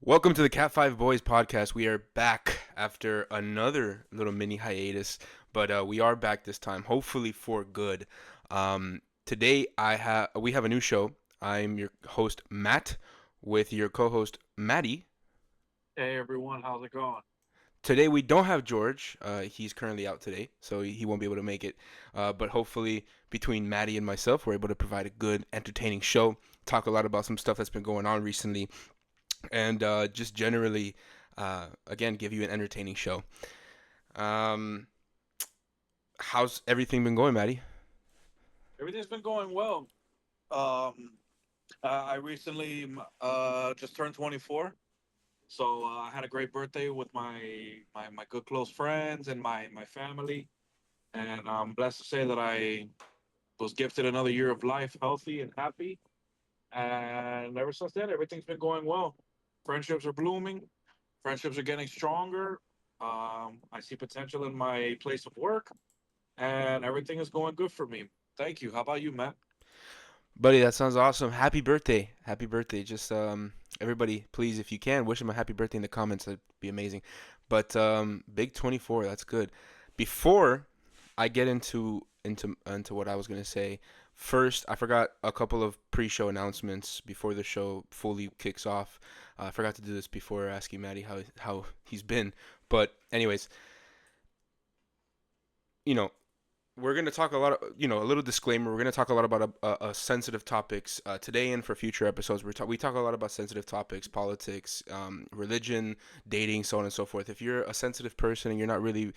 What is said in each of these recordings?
Welcome to the CatFiveBoys podcast. We are back after another little mini hiatus, but we are back this time, hopefully for good. Today we have a new show. I'm your host Matt with your co-host Maddie. Hey everyone, how's it going? Today we don't have George. He's currently out today, so he won't be able to make it. But hopefully, between Maddie and myself, we're able to provide a good, entertaining show. Talk a lot about some stuff that's been going on recently, and just generally, again, give you an entertaining show. Um, how's everything been going, Maddie? Everything's been going well. I recently just turned 24, so I had a great birthday with my good close friends and my family, and I'm blessed to say that I was gifted another year of life, healthy and happy. And ever since then, everything's been going well. Friendships are blooming. Friendships are getting stronger. I see potential in my place of work, and everything is going good for me. Thank you. How about you, Matt? Buddy, that sounds awesome. Happy birthday. Happy birthday. Just everybody, please, if you can, wish him a happy birthday in the comments. That'd be amazing. But big 24, that's good. Before I get into what I was gonna say, first I forgot a couple of pre-show announcements before the show fully kicks off. I forgot to do this before asking Maddie how he's been. But anyways, you know, we're going to talk a lot of, a little disclaimer. We're going to talk a lot about sensitive topics today and for future episodes. We talk a lot about sensitive topics, politics, religion, dating, so on and so forth. If you're a sensitive person and you're not really,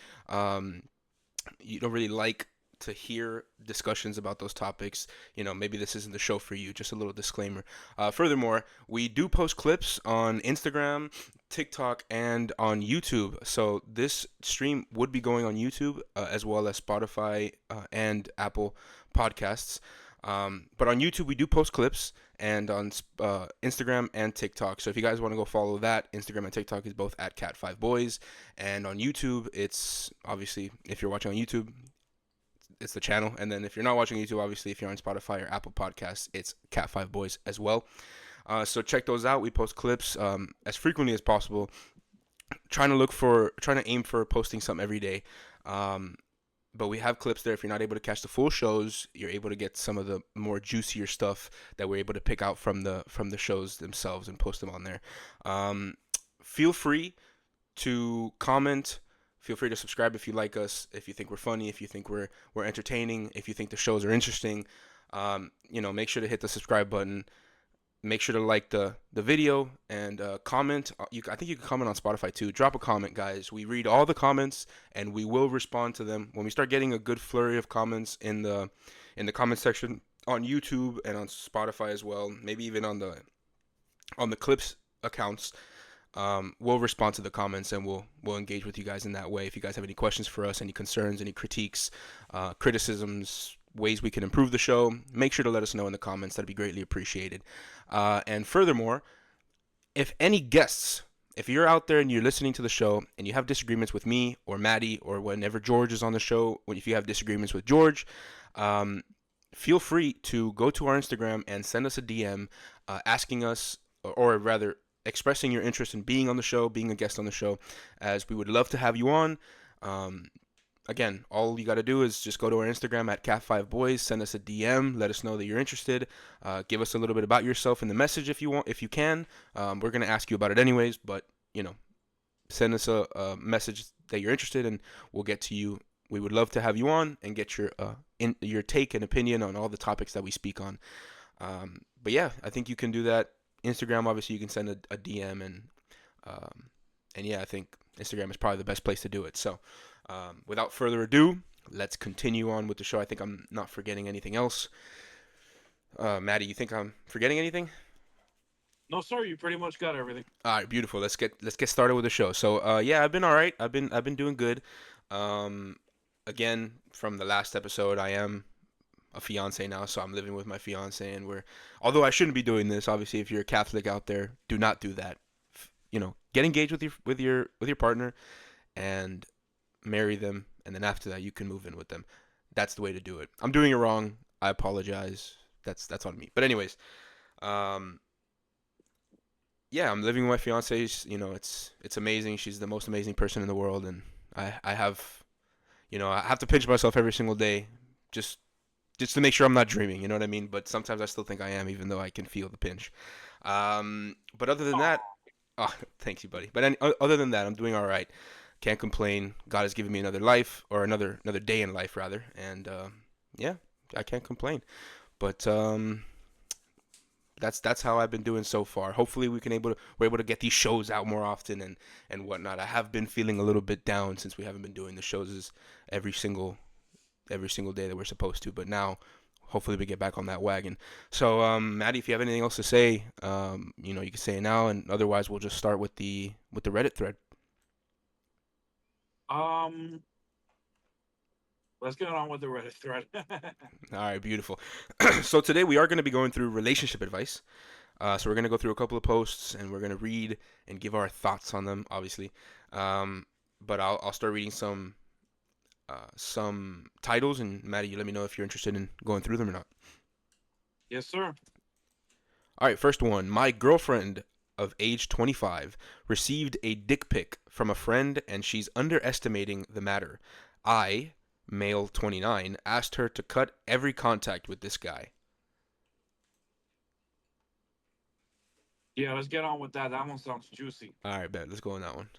you don't really like to hear discussions about those topics, maybe this isn't the show for you. Just a little disclaimer. Furthermore, we do post clips on Instagram, TikTok, and on YouTube. So this stream would be going on YouTube as well as Spotify and Apple Podcasts. But on YouTube, we do post clips, and on Instagram and TikTok. So if you guys want to go follow that, Instagram and TikTok is both at Cat5Boys. And on YouTube, it's obviously, if you're watching on YouTube, it's the channel. And then if you're not watching YouTube, obviously, if you're on Spotify or Apple Podcasts, it's Cat5Boys as well. So check those out. We post clips as frequently as possible. Trying to aim for posting something every day. But we have clips there. If you're not able to catch the full shows, you're able to get some of the more juicier stuff that we're able to pick out from the shows themselves and post them on there. Feel free to comment. Feel free to subscribe if you like us, if you think we're funny, if you think we're entertaining, if you think the shows are interesting. Make sure to hit the subscribe button. Make sure to like the video and comment. I think you can comment on Spotify too. Drop a comment, guys. We read all the comments and we will respond to them when we start getting a good flurry of comments in the comment section on YouTube and on Spotify as well. Maybe even on the clips accounts. We'll respond to the comments and we'll engage with you guys in that way. If you guys have any questions for us, any concerns, any critiques, criticisms, ways we can improve the show, make sure to let us know in the comments. That'd be greatly appreciated. And furthermore, if you're out there and you're listening to the show and you have disagreements with me or Maddie or whenever George is on the show, if you have disagreements with George, feel free to go to our Instagram and send us a DM asking us, or rather, expressing your interest in being on the show, being a guest on the show, as we would love to have you on. Um, Again, all you got to do is just go to our Instagram at Cat5Boys, send us a DM, let us know that you're interested, give us a little bit about yourself in the message if you want, if you can. We're gonna ask you about it anyways, but send us a message that you're interested, and we'll get to you. We would love to have you on and get your take and opinion on all the topics that we speak on. But yeah, I think you can do that. Instagram, obviously, you can send a DM, um, and yeah, I think Instagram is probably the best place to do it. So, without further ado, let's continue on with the show. I think I'm not forgetting anything else. Maddie, you think I'm forgetting anything? No, sir. You pretty much got everything. All right, beautiful. Let's get started with the show. So, yeah, I've been all right. I've been doing good. Um, Again, from the last episode, I am a fiance now, so I'm living with my fiance, and although I shouldn't be doing this, obviously, if you're a Catholic out there, do not do that. Get engaged with your partner and marry them, and then after that, you can move in with them. That's the way to do it. I'm doing it wrong. I apologize. That's on me. But anyways, um, Yeah, I'm living with my fiance. It's amazing. She's the most amazing person in the world, and I have I have to pinch myself every single day, just just to make sure I'm not dreaming. You know what I mean? But sometimes I still think I am, even though I can feel the pinch. But other than that, Oh, oh, thank you, buddy. But other than that, I'm doing all right. Can't complain. God has given me another life, or another day in life rather, and yeah, I can't complain. But that's how I've been doing so far. Hopefully, we're able to get these shows out more often and whatnot. I have been feeling a little bit down since we haven't been doing the shows every single every single day that we're supposed to. But now, hopefully, we get back on that wagon. So, Maddie, if you have anything else to say, you can say it now, and otherwise, we'll just start with the Reddit thread. um, let's get on with the Reddit thread. All right, beautiful. So today we are going to be going through relationship advice. So we're going to go through a couple of posts and we're going to read and give our thoughts on them, obviously. Um, but I'll start reading some titles, and Maddie, you let me know if you're interested in going through them or not. Yes, sir. All right, first one. My girlfriend of age 25 received a dick pic from a friend and she's underestimating the matter. I, male 29, asked her to cut every contact with this guy. Yeah, let's get on with that. That one sounds juicy. All right, bet. Let's go on that one.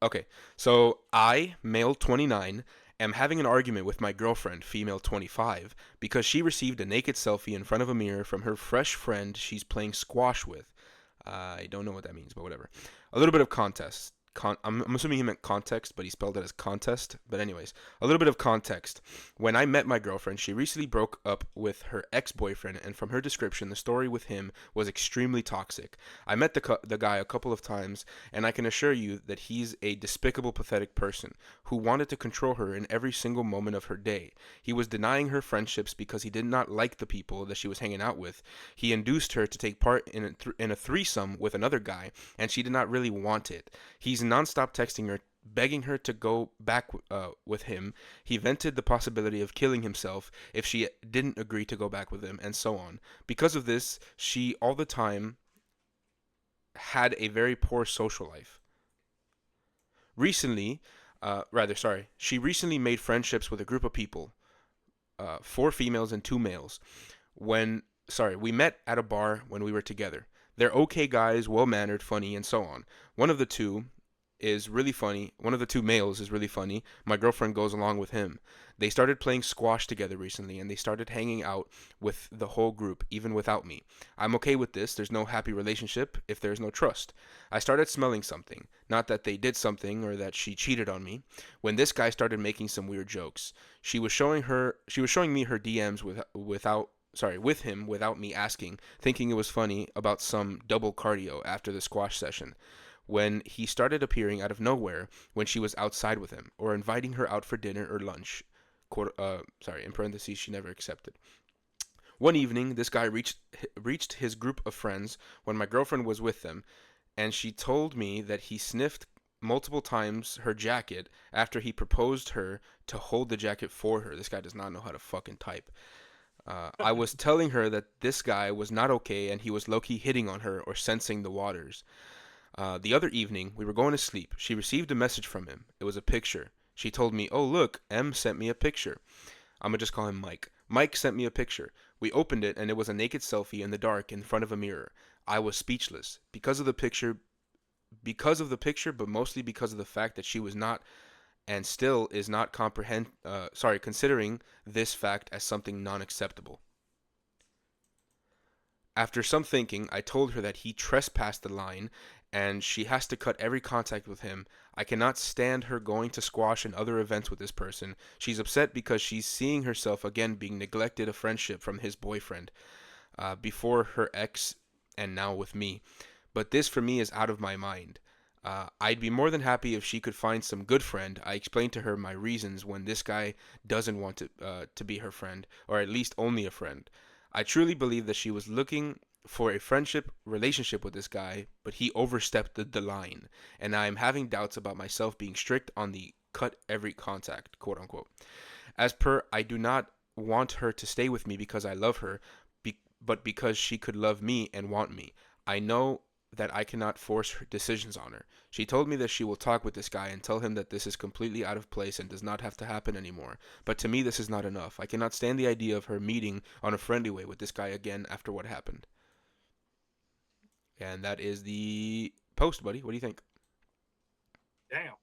Okay, so I, male 29, am having an argument with my girlfriend, female 25, because she received a naked selfie in front of a mirror from her fresh friend she's playing squash with. I don't know what that means, but whatever. A little bit of context. I'm assuming he meant context, but he spelled it as contest. But anyways, a little bit of context. When I met my girlfriend, she recently broke up with her ex-boyfriend, and from her description, the story with him was extremely toxic. I met the guy a couple of times, and I can assure you that he's a despicable, pathetic person who wanted to control her in every single moment of her day. He was denying her friendships because he did not like the people that she was hanging out with. He induced her to take part in a threesome with another guy, and she did not really want it. He's nonstop texting her, begging her to go back with him. He vented the possibility of killing himself if she didn't agree to go back with him, and so on. Because of this, she all the time had a very poor social life. Recently, she recently made friendships with a group of people, four females and two males. We met at a bar when we were together. They're okay guys, well mannered, funny, and so on. One of the two is really funny. One of the two males is really funny. My girlfriend goes along with him. They started playing squash together recently and they started hanging out with the whole group, even without me. I'm okay with this. There's no happy relationship if there's no trust. I started smelling something. Not that they did something or that she cheated on me. When this guy started making some weird jokes, she was showing me her DMs with him without me asking, thinking it was funny about some double cardio after the squash session. When he started appearing out of nowhere when she was outside with him, or inviting her out for dinner or lunch. In parentheses, she never accepted. One evening, this guy reached his group of friends when my girlfriend was with them, and she told me that he sniffed multiple times her jacket after he proposed her to hold the jacket for her. This guy does not know how to fucking type. I was telling her that this guy was not okay and he was low key hitting on her or sensing the waters. The other evening, we were going to sleep. She received a message from him. It was a picture. She told me, "Oh, look, M sent me a picture." I'm gonna just call him Mike. Mike sent me a picture. We opened it, and it was a naked selfie in the dark in front of a mirror. I was speechless but mostly because of the fact that she was not and still is not considering this fact as something non-acceptable. After some thinking, I told her that he trespassed the line and she has to cut every contact with him. I cannot stand her going to squash and other events with this person. She's upset because she's seeing herself again being neglected a friendship from his boyfriend, before her ex and now with me. But this for me is out of my mind. I'd be more than happy if she could find some good friend. I explained to her my reasons when this guy doesn't want to be her friend, or at least only a friend. I truly believe that she was looking for a friendship relationship with this guy, but he overstepped the line, and I'm having doubts about myself being strict on the cut every contact, quote unquote. As per, I do not. want her to stay with me because I love her, but because she could love me and want me. I know that I cannot force her decisions on her. She told me that she will talk with this guy and tell him that this is completely out of place and does not have to happen anymore. But to me, this is not enough. I cannot stand the idea of her meeting on a friendly way with this guy again after what happened. And that is the post, buddy. What do you think? Damn.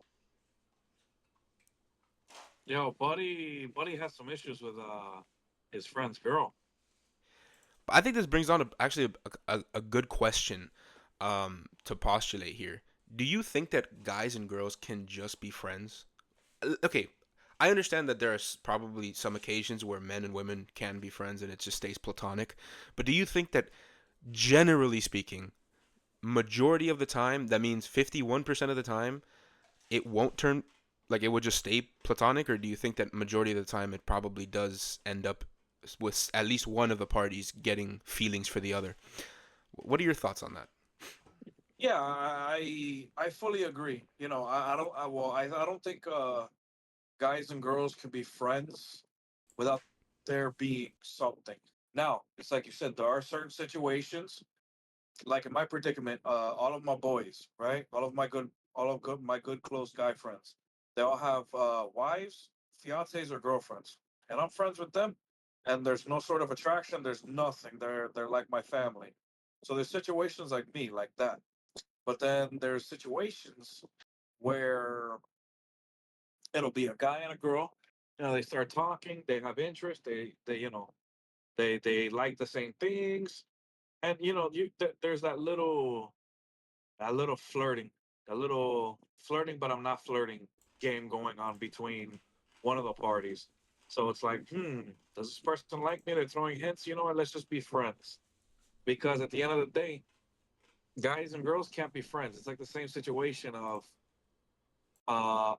Yo, Buddy has some issues with his friend's girl. I think this brings on actually a good question to postulate here. Do you think that guys and girls can just be friends? Okay, I understand that there's probably some occasions where men and women can be friends and it just stays platonic. But do you think that generally speaking, majority of the time, that means 51% of the time, it won't turn like it would just stay platonic, or do you think that majority of the time it probably does end up with at least one of the parties getting feelings for the other? What are your thoughts on that? Yeah, I fully agree. You know, I don't I, well I don't think guys and girls can be friends without there being something. Now, it's like you said, there are certain situations, like in my predicament, all of my boys, right? My good close guy friends, they all have wives, fiancés, or girlfriends, and I'm friends with them. And there's no sort of attraction. There's nothing. They're like my family. So there's situations like me, like that. But then there's situations where it'll be a guy and a girl. You know, they start talking. They have interest. They you know they like the same things, and you know there's that little flirting, that little flirting, but I'm not flirting game going on between one of the parties. So it's like, does this person like me? They're throwing hints. You know what? Let's just be friends. Because at the end of the day, guys and girls can't be friends. It's like the same situation of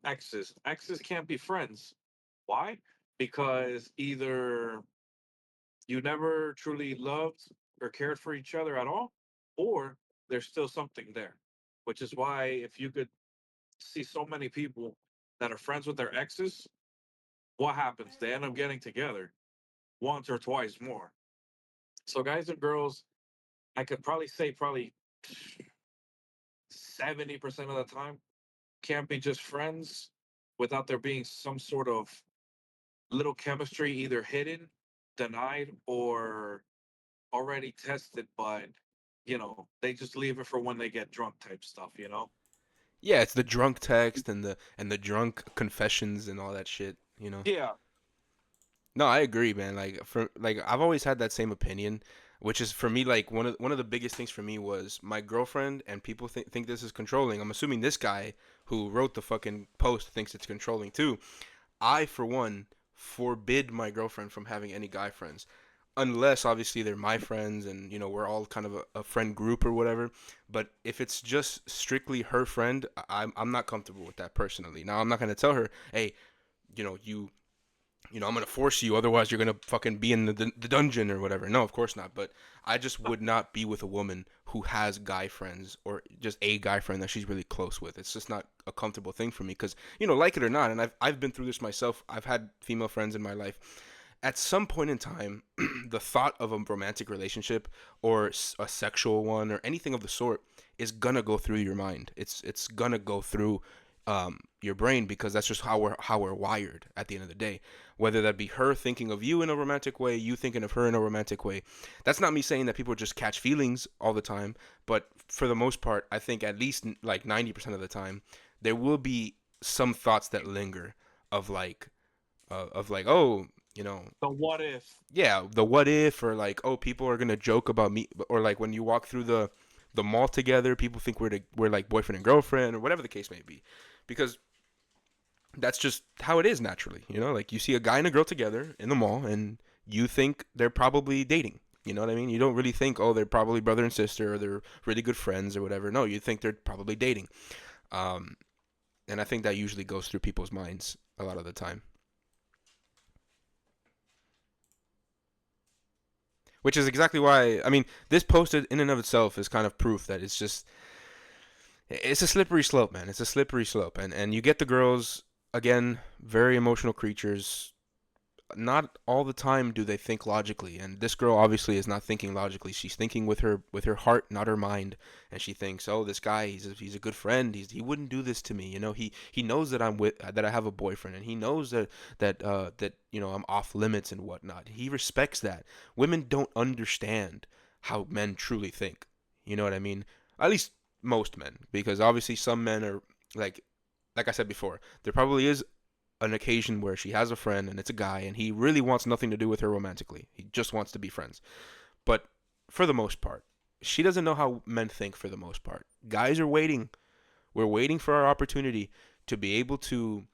exes. Exes can't be friends. Why? Because either you never truly loved or cared for each other at all, or there's still something there. Which is why if you could see so many people that are friends with their exes, what happens? They end up getting together once or twice more. So guys and girls, I could probably say probably 70% of the time can't be just friends without there being some sort of little chemistry either hidden, denied, or already tested, but they just leave it for when they get drunk type stuff, you know? Yeah, it's the drunk text and the drunk confessions and all that shit, you know. Yeah. No, I agree, man. I've always had that same opinion, which is for me like one of the biggest things for me was my girlfriend, and people think this is controlling. I'm assuming this guy who wrote the fucking post thinks it's controlling too. I, for one, forbid my girlfriend from having any guy friends. Unless, obviously, they're my friends and, we're all kind of a friend group or whatever. But if it's just strictly her friend, I'm not comfortable with that personally. Now, I'm not going to tell her, hey, you know, you I'm gonna force you, otherwise you're gonna fucking be in the dungeon or whatever. No, of course not. But I just would not be with a woman who has guy friends or just a guy friend that she's really close with. It's just not a comfortable thing for me because like it or not, and I've been through this myself. I've had female friends in my life. At some point in time, the thought of a romantic relationship or a sexual one or anything of the sort is gonna go through your mind. It's gonna go through your brain because that's just how we're wired at the end of the day. Whether that be her thinking of you in a romantic way, you thinking of her in a romantic way. That's not me saying that people just catch feelings all the time, but for the most part, I think at least like 90% of the time, there will be some thoughts that linger of like, oh, you know, The what if? yeah, the what if, or like, oh, people are gonna joke about me, or like when you walk through the mall together, people think we're like boyfriend and girlfriend or whatever the case may be, because that's just how it is naturally. Like you see a guy and a girl together in the mall, and you think they're probably dating. You know what I mean? You don't really think, oh, they're probably brother and sister, or they're really good friends, or whatever. No, you think they're probably dating. Um, and I think that usually goes through people's minds a lot of the time. Which is exactly why, I mean, this posted in and of itself is kind of proof that it's a slippery slope, man. It's a slippery slope. And you get the girls, again, very emotional creatures. not all the time do they think logically, and this girl obviously is not thinking logically. She's thinking with her heart, not her mind, and she thinks, oh, this guy, he's a good friend. He wouldn't do this to me. He knows that I have a boyfriend, and he knows that I'm off limits and whatnot. He respects that. Women don't understand how men truly think. You know what I mean? At least most men, because obviously some men are like like I said before, there probably is an occasion where she has a friend and it's a guy and he really wants nothing to do with her romantically. He just wants to be friends. But for the most part, she doesn't know how men think for the most part. Guys are waiting. We're waiting for our opportunity to be able to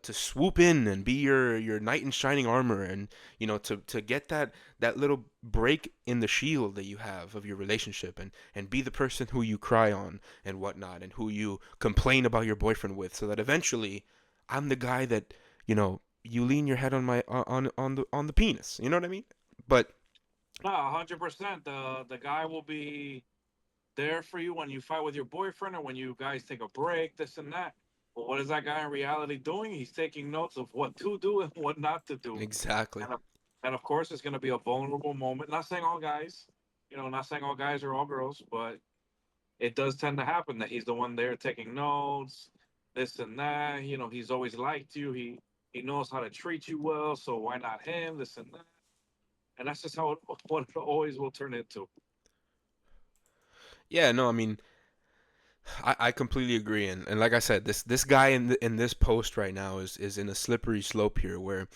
swoop in and be your knight in shining armor, and to get that little break in the shield that you have of your relationship, and be the person who you cry on and whatnot, and who you complain about your boyfriend with, so that eventually I'm the guy that you lean your head on my on the penis. You know what I mean? But No, 100%. The guy will be there for you when you fight with your boyfriend or when you guys take a break, this and that. But what is that guy in reality doing? He's taking notes of what to do and what not to do. exactly. And of course, it's going to be a vulnerable moment. Not saying all guys, not saying all guys or all girls, but it does tend to happen that he's the one there taking notes, this and that. He's always liked you. He knows how to treat you well, so why not him? This and that. And that's just how what it always will turn into. Yeah, no, I mean, I completely agree, and like I said, this guy in this post right now is in a slippery slope here, where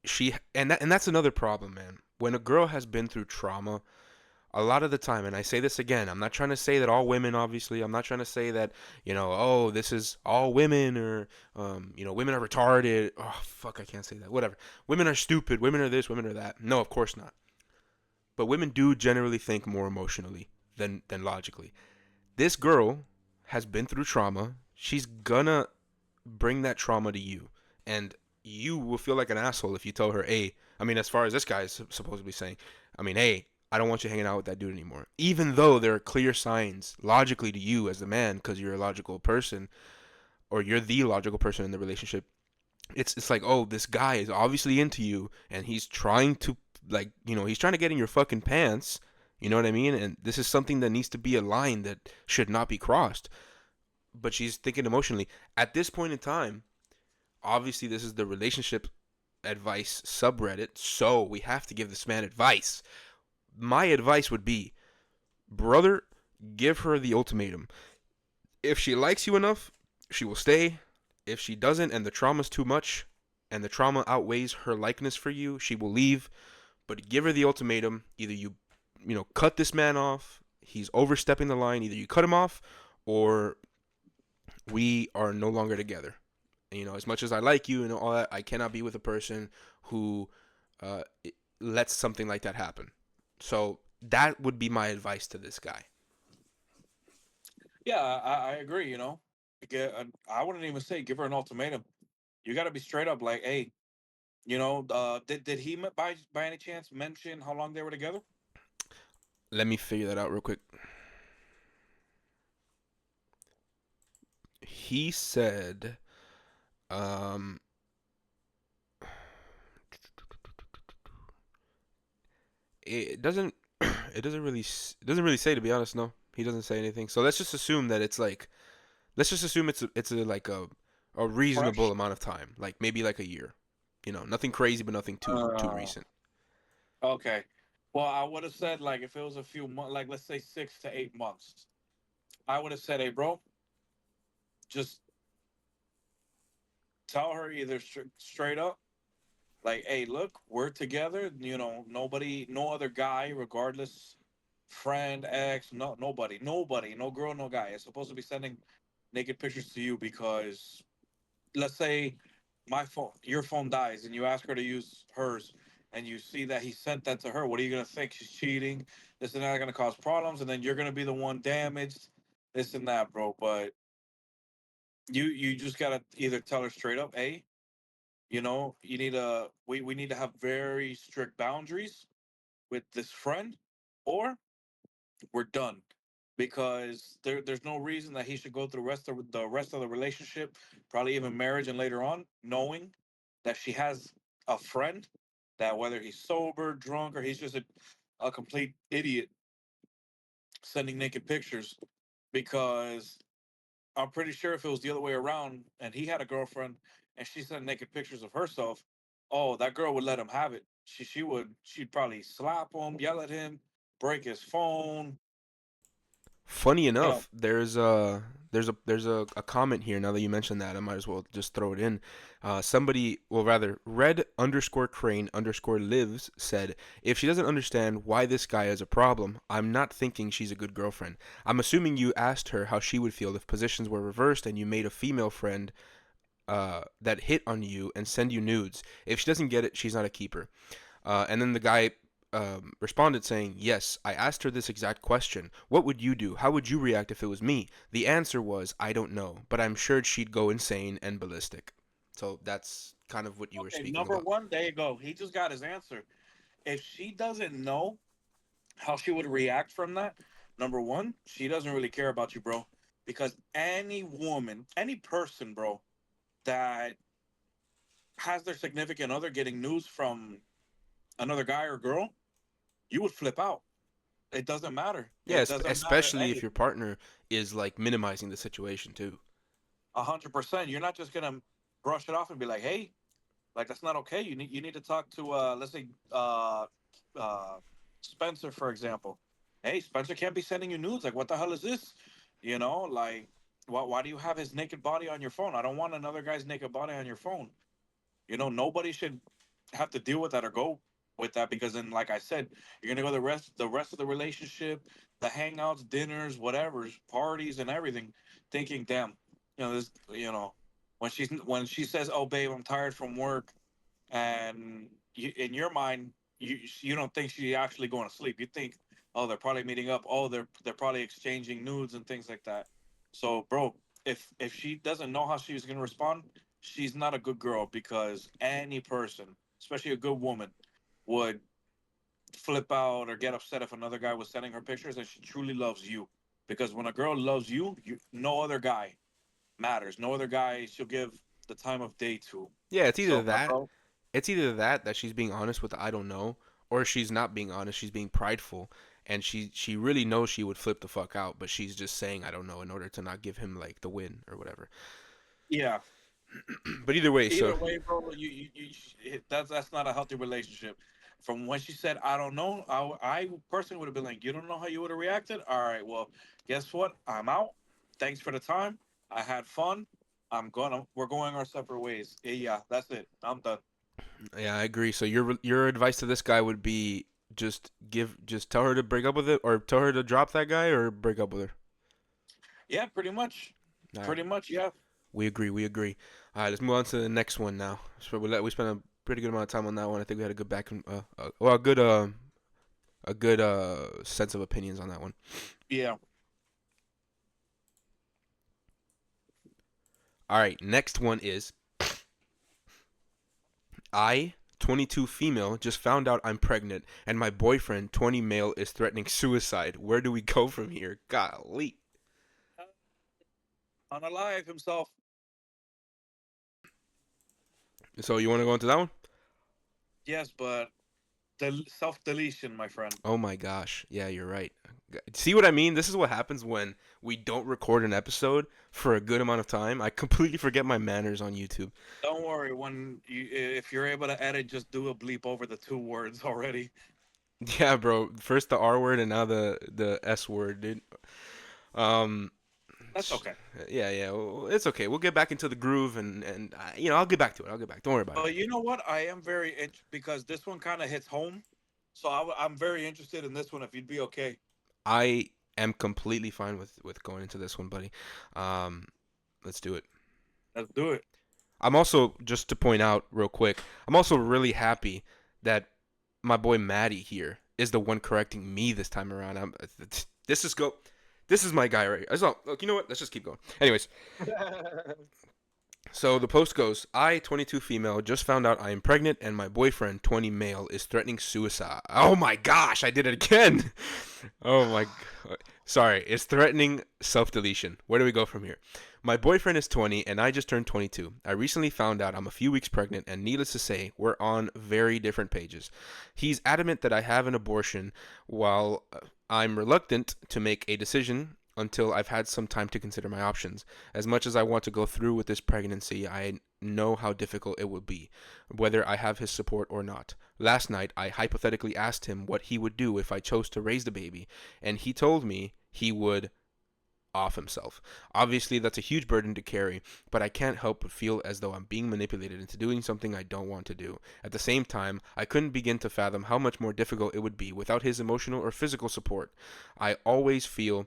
she and that's another problem, man. When a girl has been through trauma, a lot of the time, and I say this again, I'm not trying to say that all women, obviously, I'm not trying to say that oh, this is all women, or women are retarded. Oh fuck, I can't say that. Whatever. Women are stupid. Women are this. Women are that. No, of course not. But women do generally think more emotionally than logically. This girl has been through trauma. She's gonna bring that trauma to you, and you will feel like an asshole if you tell her, "Hey, I mean, as far as this guy is supposedly saying, I mean, hey, I don't want you hanging out with that dude anymore." Even though there are clear signs logically to you as the man, because you're a logical person, or you're the logical person in the relationship. It's like, oh, this guy is obviously into you, and he's trying to he's trying to get in your fucking pants. You know what I mean? And this is something that needs to be a line that should not be crossed. But she's thinking emotionally. At this point in time, obviously this is the relationship advice subreddit, so we have to give this man advice. My advice would be, brother, give her the ultimatum. If she likes you enough, she will stay. If she doesn't, and the trauma's too much, and the trauma outweighs her likeness for you, she will leave. But give her the ultimatum. Either you cut this man off. He's overstepping the line. Either you cut him off, or we are no longer together. As much as I like you and all that, I cannot be with a person who uh, lets something like that happen. So that would be my advice to this guy. Yeah, I agree. I wouldn't even say give her an ultimatum. You got to be straight up, like, hey, did he by any chance mention how long they were together? Let me figure that out real quick. He said, um, it doesn't, it doesn't really say, to be honest. No, he doesn't say anything. So let's just assume that it's like, let's just assume it's like a reasonable Fresh. amount of time, like maybe like a year. Nothing crazy, but nothing too Uh, recent. okay. Well, I would have said like if it was a few months, like let's say 6 to 8 months, I would have said, hey, bro, just tell her either straight up, like, hey, look, we're together. Nobody, no other guy, regardless, friend, ex, nobody, no girl, no guy is supposed to be sending naked pictures to you because let's say your phone dies and you ask her to use hers and you see that he sent that to her. What are you going to think? She's cheating. This and that are going to cause problems. And then you're going to be the one damaged, this and that, bro. But you just got to either tell her straight up, hey, we need to have very strict boundaries with this friend, or we're done, because there's no reason that he should go through the rest of the relationship, probably even marriage and later on, knowing that she has a friend that whether he's sober, drunk, or he's just a complete idiot sending naked pictures, because I'm pretty sure if it was the other way around and he had a girlfriend and she sent naked pictures of herself, oh, that girl would let him have it. She'd probably slap him, yell at him, break his phone. Funny You know, enough, there's a comment here. Now that you mentioned that, I might as well just throw it in. Somebody, well, rather, red underscore crane underscore lives said, if she doesn't understand why this guy is a problem, I'm not thinking she's a good girlfriend. I'm assuming you asked her how she would feel if positions were reversed and you made a female friend that hit on you and send you nudes. If she doesn't get it, she's not a keeper. And then the guy responded saying, yes, I asked her this exact question. What would you do? How would you react if it was me? The answer was, I don't know, but I'm sure she'd go insane and ballistic. So that's kind of what you were okay, speaking number about. one, there you go. He just got his answer. If she doesn't know how she would react from that, number one, she doesn't really care about you, bro. Because any woman, any person, bro, that has their significant other getting news from another guy or girl, you would flip out. It doesn't matter. Yeah, It doesn't matter. especially if Hey, your partner is like minimizing the situation too. 100%. You're not just gonna brush it off and be like, "Hey, like that's not okay." You need to talk to let's say uh, Spencer, for example. Hey, Spencer can't be sending you nudes. Like, what the hell is this? Like, why do you have his naked body on your phone? I don't want another guy's naked body on your phone. Nobody should have to deal with that or go with that, because then, like I said, you're gonna go the rest of the relationship, the hangouts, dinners, whatever, parties, and everything, thinking, damn, this, when she says, "Oh, babe, I'm tired from work," and in your mind, you don't think she's actually going to sleep. You think, oh, they're probably meeting up. Oh, they're probably exchanging nudes and things like that. So, bro, if she doesn't know how she's going to respond, she's not a good girl, because any person, especially a good woman, would flip out or get upset if another guy was sending her pictures and she truly loves you. Because when a girl loves you, no other guy matters. No other guy she'll give the time of day to. Yeah, So, my bro, it's either that she's being honest with the I don't know, or she's not being honest. She's being prideful, and she really knows she would flip the fuck out, but she's just saying I don't know in order to not give him like the win or whatever. yeah. But either way, so Either way, bro, that's not a healthy relationship. From when she said, "I don't know," I personally would have been like, "You don't know how you would have reacted." All right, well, guess what? I'm out. Thanks for the time. I had fun. We're going our separate ways. Yeah, that's it. I'm done. yeah, I agree. So your advice to this guy would be just tell her to break up with it, or tell her to drop that guy, or break up with her. Yeah, pretty much. All right, Pretty much. Yeah. we agree. We agree. All right, let's move on to the next one now. So we spent a pretty good amount of time on that one. I think we had a good back and well a good sense of opinions on that one. Yeah. All right, next one is I 22 female just found out I'm pregnant and my boyfriend 20 male is threatening suicide. Where do we go from here? Golly. Unalive himself. So you want to go into that one? Yes, but self deletion, my friend. Oh my gosh. Yeah, you're right. See what I mean? This is what happens when we don't record an episode for a good amount of time. I completely forget my manners on YouTube. Don't worry. If you're able to edit, just do a bleep over the two words already. Yeah, bro. First the R word and now the S word, dude. Um That's okay. yeah, yeah. Well, it's okay. We'll get back into the groove and I'll get back to it. I'll get back. Don't worry about it. But you know what? I am because this one kind of hits home. So I'm very interested in this one. If you'd be okay, I am completely fine with going into this one, buddy. Um, let's do it. let's do it. I'm also just to point out real quick. I'm also really happy that my boy Maddie here is the one correcting me this time around. This is go. This is my guy right here. So, look, you know what? Let's just keep going. Anyways, so the post goes, I, 22 female, just found out I am pregnant and my boyfriend, 20 male, is threatening suicide. Oh my gosh, I did it again. Oh my, sorry, it's threatening self-deletion. Where do we go from here? My boyfriend is 20 and I just turned 22. I recently found out I'm a few weeks pregnant, and needless to say, we're on very different pages. He's adamant that I have an abortion, while I'm reluctant to make a decision until I've had some time to consider my options. As much as I want to go through with this pregnancy, I know how difficult it will be, whether I have his support or not. Last night, I hypothetically asked him what he would do if I chose to raise the baby, and he told me he would off himself. Obviously, that's a huge burden to carry, but I can't help but feel as though I'm being manipulated into doing something I don't want to do. At the same time, I couldn't begin to fathom how much more difficult it would be without his emotional or physical support. I always feel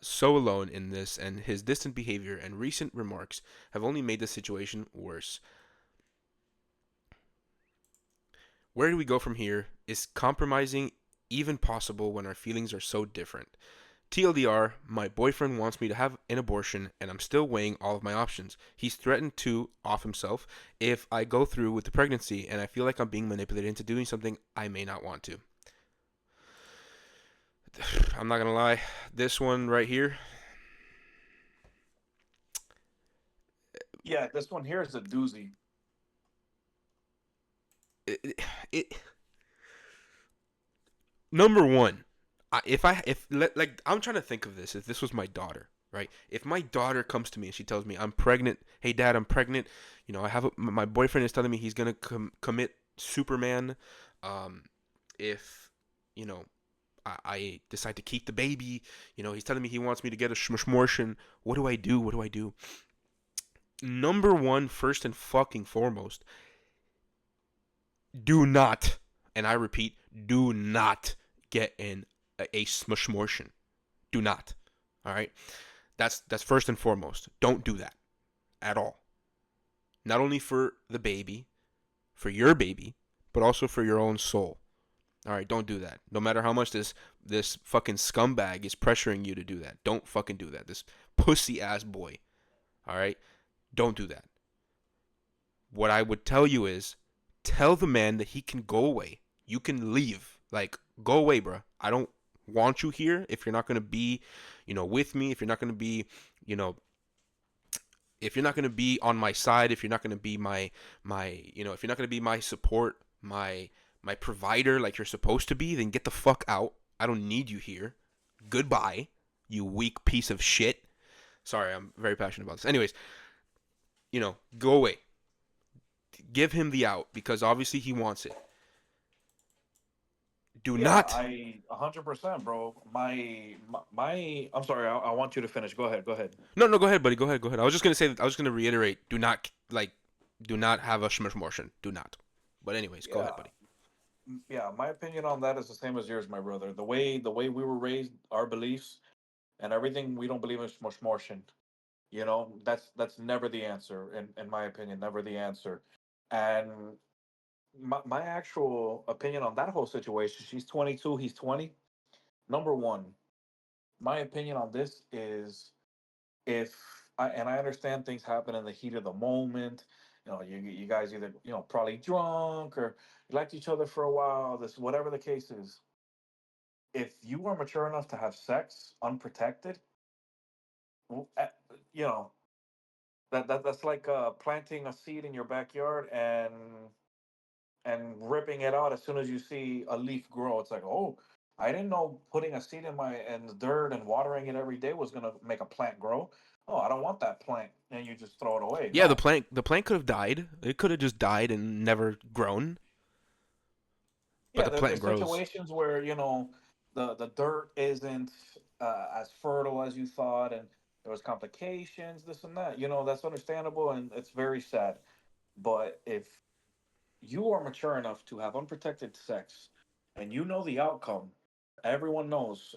so alone in this, and his distant behavior and recent remarks have only made the situation worse. Where do we go from here? Is compromising even possible when our feelings are so different? TLDR, my boyfriend wants me to have an abortion, and I'm still weighing all of my options. He's threatened to off himself if I go through with the pregnancy, and I feel like I'm being manipulated into doing something I may not want to. I'm not gonna lie, this one right here, Yeah, this one here is a doozy. it number one, if like I'm trying to think of this, if this was my daughter, right? If my daughter comes to me and she tells me I'm pregnant, hey dad, I'm pregnant. I have my boyfriend is telling me he's gonna commit Superman. Um, if you know I decide to keep the baby, he's telling me he wants me to get a shmortion. What do I do? What do I do? Number one, first and fucking foremost, do not, and I repeat, do not get in a smortion. Do not. All right. That's first and foremost. Don't do that at all. Not only for the baby, for your baby, but also for your own soul. All right, don't do that. No matter how much this fucking scumbag is pressuring you to do that, don't fucking do that. This pussy ass boy. All right, don't do that. What I would tell you is, tell the man that he can go away. You can leave. Like, go away, bro. I don't want you here if you're not gonna be, with me. If you're not gonna be, you know, if you're not going to be on my side, if you're not going to be if you're not going to be my support, my provider like you're supposed to be, then get the fuck out. I don't need you here. Goodbye, you weak piece of shit. Sorry, I'm very passionate about this. Anyways, go away. Give him the out because obviously he wants it. Do Yeah, not. I 100%, bro. I'm sorry. I want you to finish. Go ahead. Go ahead. No, no, go ahead, buddy. Go ahead, go ahead. I was just gonna say. I was gonna reiterate. Do not have a schmishmortion. Do not. But anyways, go ahead, Yeah, buddy. yeah. My opinion on that is the same as yours, my brother. The way we were raised, our beliefs and everything, we don't believe in shmoshmorshin. That's never the answer, in my opinion, never the answer. And my actual opinion on that whole situation, she's 22, he's 20. Number one, my opinion on this is, if I understand things happen in the heat of the moment. You guys either probably drunk, or you liked each other for a while. This whatever the case is, if you are mature enough to have sex unprotected, w- eh, you know that's like planting a seed in your backyard and ripping it out as soon as you see a leaf grow. It's like, oh, I didn't know putting a seed in the dirt and watering it every day was gonna make a plant grow. Oh, I don't want that plant, and you just throw it away. Yeah, the No. plant could have died. It could have just died and never grown. But Yeah, the plant there's grows. situations where the dirt isn't as fertile as you thought, and there was complications, this and that. That's understandable, and it's very sad. But if you are mature enough to have unprotected sex, and you know the outcome, everyone knows.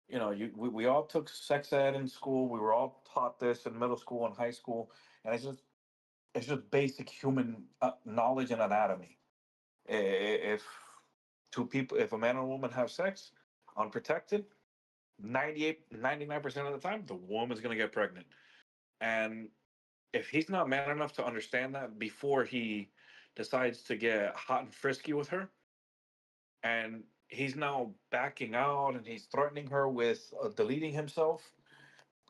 We all took sex ed in school. We were all taught this in middle school and high school, and it's just basic human knowledge and anatomy. If two people, if a man and a woman have sex unprotected, 99% of the time, the woman's going to get pregnant. And if he's not man enough to understand that before he decides to get hot and frisky with her, and he's now backing out and he's threatening her with deleting himself,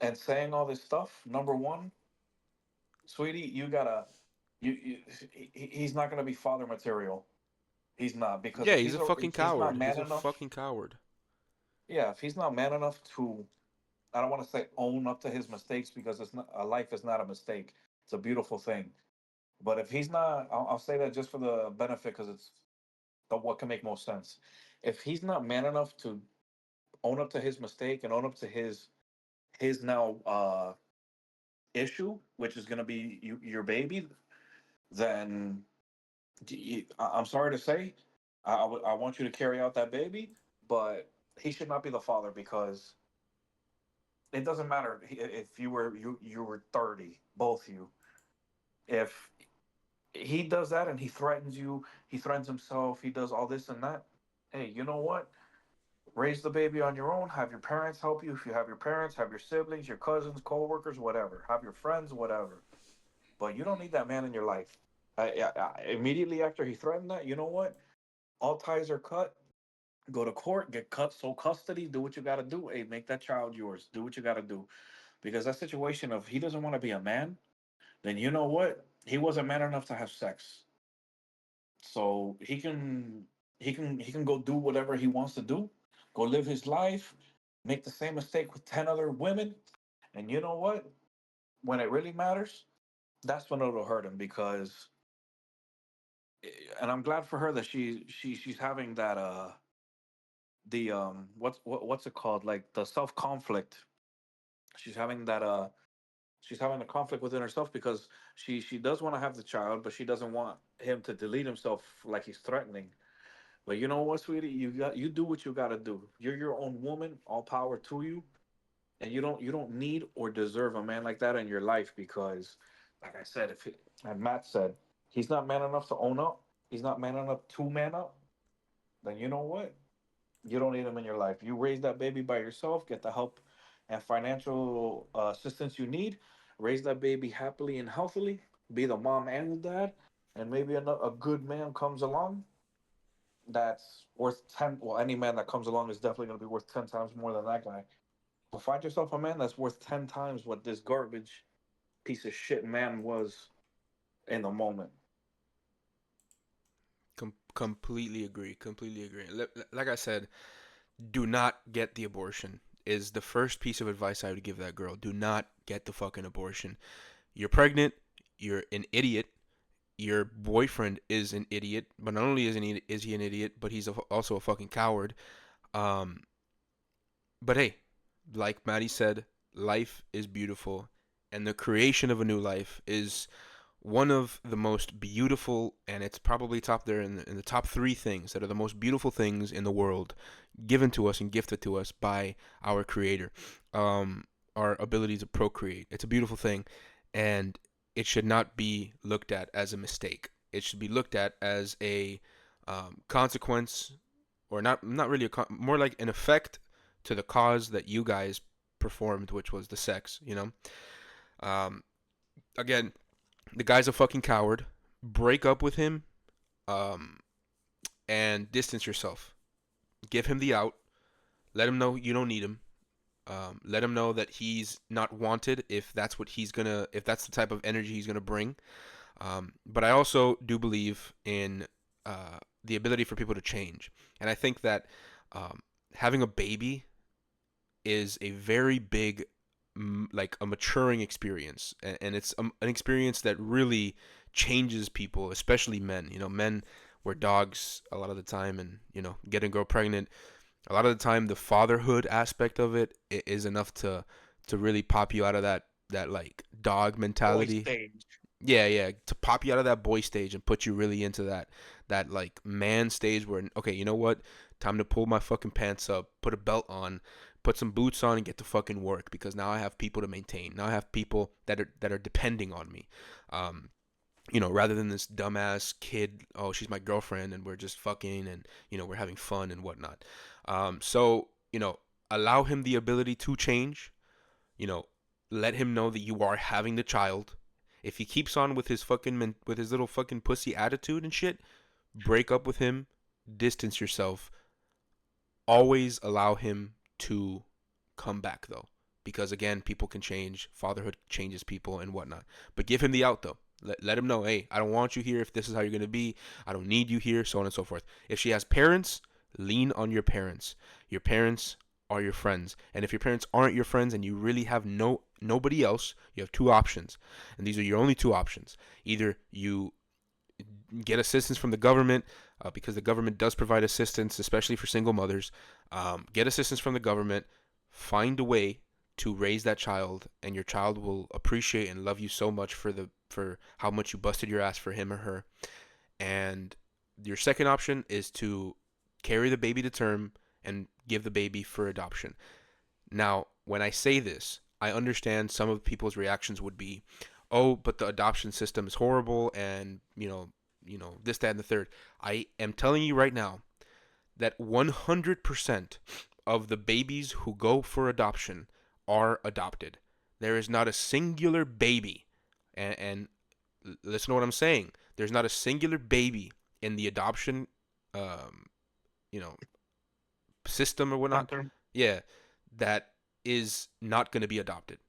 and saying all this stuff. Number one, sweetie, you gotta, he's not gonna be father material. He's not, because Yeah, he's a fucking if he's not coward. He's man a enough, fucking coward. yeah, if he's not man enough to, I don't want to say own up to his mistakes, because it's not, a life is not a mistake. It's a beautiful thing. But if he's not, I'll say that just for the benefit, because it's the what can make most sense. If he's not man enough to own up to his mistake and own up to his now issue, which is gonna be your baby, then I'm sorry to say, I want you to carry out that baby, but he should not be the father, because it doesn't matter if you were 30, both you. If he does that and he threatens you, he threatens himself, he does all this and that. Hey, you know what? Raise the baby on your own. Have your parents help you. If you have your parents, have your siblings, your cousins, co-workers, whatever. Have your friends, whatever. But you don't need that man in your life. Immediately after he threatened that, you know what? All ties are cut. Go to court, get cut, sole custody, do what you got to do. Hey, make that child yours. Do what you got to do. Because that situation of he doesn't want to be a man, then you know what? He wasn't man enough to have sex. So he can go do whatever he wants to do, go live his life, make the same mistake with 10 other women. And you know what? When it really matters, that's when it'll hurt him, because and I'm glad for her that she's having that the what's it called, like the self conflict. She's having that she's having a conflict within herself, because she does want to have the child, but she doesn't want him to delete himself like he's threatening. But you know what, sweetie, you do what you got to do. You're your own woman, all power to you. And you don't need or deserve a man like that in your life, because like I said, if and Matt said, he's not man enough to own up, he's not man enough to man up, then you know what, you don't need him in your life. You raise that baby by yourself, get the help and financial assistance you need, raise that baby happily and healthily, be the mom and the dad, and maybe a good man comes along that's worth 10. Well, any man that comes along is definitely going to be worth 10 times more than that guy. So find yourself a man that's worth 10 times what this garbage piece of shit man was in the moment. Completely agree. Completely agree. Like I said, do not get the abortion. Is the first piece of advice I would give that girl. Do not get the fucking abortion. You're pregnant. You're an idiot. Your boyfriend is an idiot. But not only is he an idiot, but he's also a fucking coward. Um, but hey, like Maddie said, life is beautiful, and the creation of a new life is one of the most beautiful, and it's probably top there in the top three things that are the most beautiful things in the world, given to us and gifted to us by our Creator. Um, our ability to procreate. It's a beautiful thing, and it should not be looked at as a mistake. It should be looked at as a consequence, or not really more like an effect to the cause that you guys performed, which was the sex. Um, again, the guy's a fucking coward. Break up with him, um, and distance yourself. Give him the out. Let him know you don't need him. Let him know that he's not wanted if that's what if that's the type of energy he's gonna bring. But I also do believe in the ability for people to change, and I think that um, having a baby is a very big, like a maturing experience, and it's an experience that really changes people, especially men. Men were dogs a lot of the time, and getting a girl pregnant a lot of the time, the fatherhood aspect of it is enough to really pop you out of that like dog Boy mentality. stage. Yeah, yeah, to pop you out of that boy stage and put you really into that like man stage where, okay, you know what? Time to pull my fucking pants up, put a belt on, put some boots on, and get to fucking work, because now I have people to maintain. Now I have people that are depending on me. Um, rather than this dumbass kid, oh, she's my girlfriend and we're just fucking and, we're having fun and whatnot. So, allow him the ability to change, you know, let him know that you are having the child. If he keeps on with his with his little fucking pussy attitude and shit, break up with him, distance yourself. Always allow him to come back though, because again, people can change. Fatherhood changes people and whatnot. But give him the out though. Let him know, hey, I don't want you here if this is how you're going to be. I don't need you here, so on and so forth. If she has parents, lean on your parents. Your parents are your friends. And if your parents aren't your friends and you really have nobody else, you have two options. And these are your only two options. Either you get assistance from the government, because the government does provide assistance, especially for single mothers. Get assistance from the government. Find a way to raise that child, and your child will appreciate and love you so much for how much you busted your ass for him or her. And your second option is to carry the baby to term and give the baby for adoption. Now, when I say this, I understand some of people's reactions would be, "Oh, but the adoption system is horrible, and this, that, and the third." I am telling you right now that 100% of the babies who go for adoption are adopted. There is not a singular baby, and listen to what I'm saying. There's not a singular baby in the adoption, um, you know, system or whatnot. Center. Yeah, that is not going to be adopted.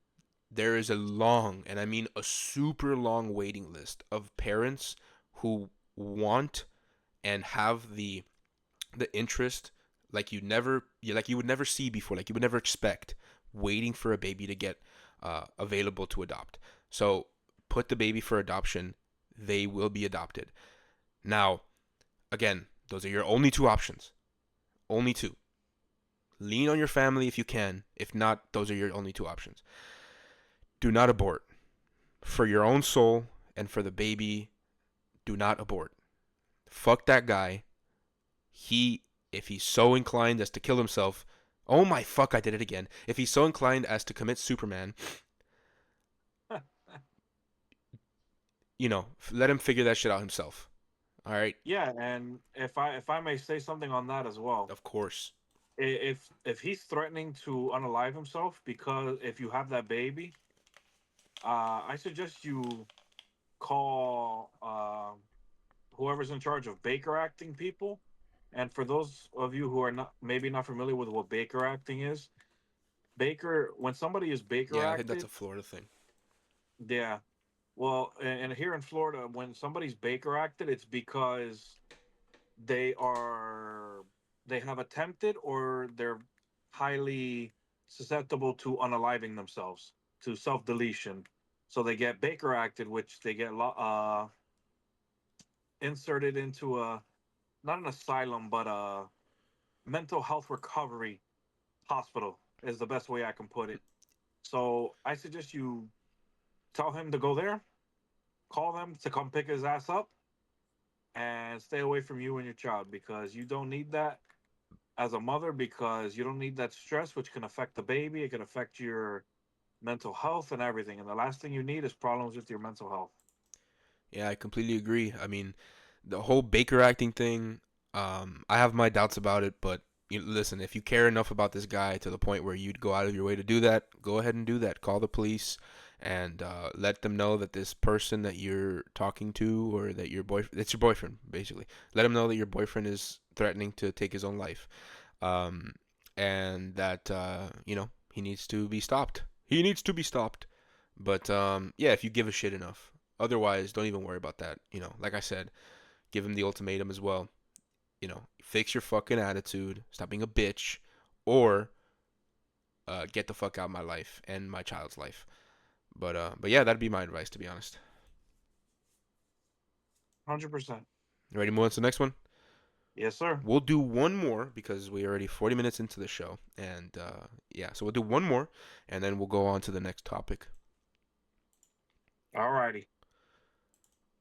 There is a long, and I mean a super long waiting list of parents who want and have the interest like you would never see before, like you would never expect, waiting for a baby to get available to adopt. So put the baby for adoption. They will be adopted. Now, again, those are your only two options. Only two. Lean on your family if you can. If not, those are your only two options. Do not abort. For your own soul and for the baby, do not abort. Fuck that guy. He, if he's so inclined as to kill himself, oh my fuck, I did it again. If he's so inclined as to commit Superman, let him figure that shit out himself. All right? Yeah, and if I may say something on that as well, Of course. if he's threatening to unalive himself because if you have that baby, I suggest you call whoever's in charge of Baker acting people. And for those of you who are not maybe not familiar with what Baker acting is, Baker when somebody is Baker Yeah, I think that's acted, a Florida thing. yeah. Well, and here in Florida, when somebody's Baker acted, it's because they are they have attempted or they're highly susceptible to unaliving themselves, to self deletion. So they get Baker acted, which they get inserted into a not an asylum but a mental health recovery hospital is the best way I can put it. So I suggest you tell him to go there, call them to come pick his ass up, and stay away from you and your child because you don't need that as a mother because you don't need that stress, which can affect the baby. It can affect your mental health and everything. And the last thing you need is problems with your mental health. Yeah, I completely agree. I mean, the whole Baker acting thing, I have my doubts about it, but listen, if you care enough about this guy to the point where you'd go out of your way to do that, go ahead and do that. Call the police and let them know that this person that you're talking to, or that it's your boyfriend, basically. Let him know that your boyfriend is threatening to take his own life, um, and that he needs to be stopped. He needs to be stopped. But yeah, if you give a shit enough. Otherwise, don't even worry about that. Like I said, give him the ultimatum as well. Fix your fucking attitude, stop being a bitch, or get the fuck out of my life and my child's life. But yeah, that'd be my advice, to be honest. 100%. Ready to move on to the next one? Yes, sir. We'll do one more because we're already 40 minutes into the show, and yeah, so we'll do one more, and then we'll go on to the next topic. Alrighty.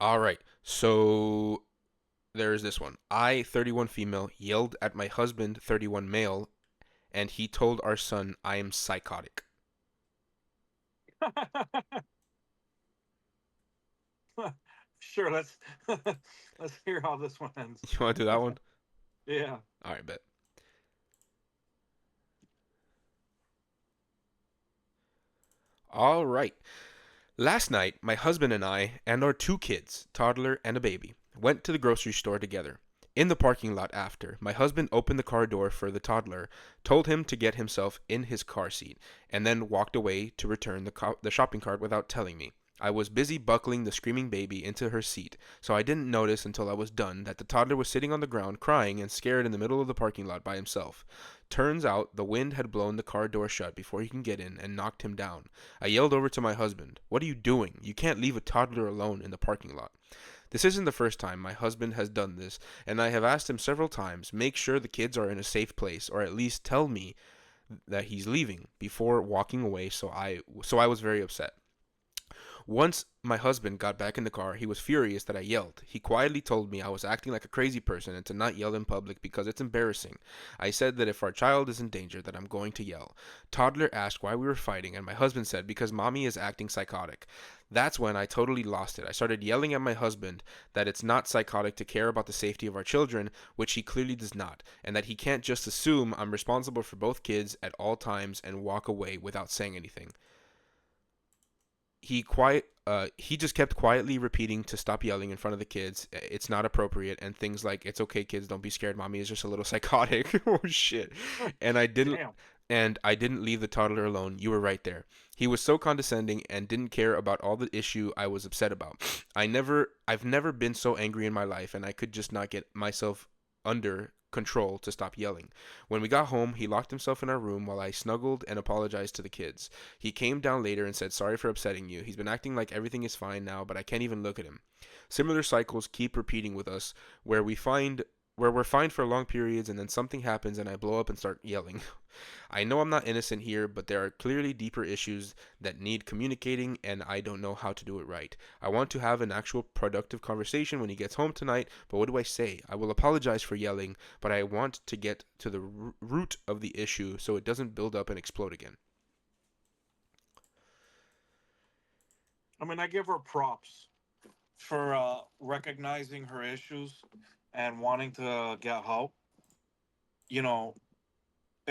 All right, so there's this one. I, 31 female, yelled at my husband, 31 male, and he told our son I am psychotic. Sure, let's let's hear how this one ends. You want to do that one? Yeah. All right, bet. All right. Last night, my husband and I and our two kids, toddler and a baby, went to the grocery store together. In the parking lot after, my husband opened the car door for the toddler, told him to get himself in his car seat, and then walked away to return the shopping cart without telling me. I was busy buckling the screaming baby into her seat, so I didn't notice until I was done that the toddler was sitting on the ground crying and scared in the middle of the parking lot by himself. Turns out the wind had blown the car door shut before he can get in and knocked him down. I yelled over to my husband, "What are you doing? You can't leave a toddler alone in the parking lot." This isn't the first time my husband has done this, and I have asked him several times, make sure the kids are in a safe place, or at least tell me that he's leaving before walking away, so I was very upset. Once my husband got back in the car, he was furious that I yelled. He quietly told me I was acting like a crazy person and to not yell in public because it's embarrassing. I said that if our child is in danger that I'm going to yell. Toddler asked why we were fighting and my husband said because mommy is acting psychotic. That's when I totally lost it. I started yelling at my husband that it's not psychotic to care about the safety of our children, which he clearly does not, and that he can't just assume I'm responsible for both kids at all times and walk away without saying anything. He just kept quietly repeating to stop yelling in front of the kids. It's not appropriate, and things like it's okay kids, don't be scared, mommy is just a little psychotic. Oh shit. And I didn't Damn. and I didn't leave the toddler alone. You were right there. He was so condescending and didn't care about all the issue I was upset about. I've never been so angry in my life, and I could just not get myself under control to stop yelling. When we got home, he locked himself in our room while I snuggled and apologized to the kids. He came down later and said, "Sorry for upsetting you. He's been acting like everything is fine now, but I can't even look at him." Similar cycles keep repeating with us where we're fine for long periods and then something happens and I blow up and start yelling. I know I'm not innocent here, but there are clearly deeper issues that need communicating and I don't know how to do it right. I want to have an actual productive conversation when he gets home tonight, but what do I say? I will apologize for yelling, but I want to get to the root of the issue so it doesn't build up and explode again. I mean, I give her props for recognizing her issues and wanting to get help. You know,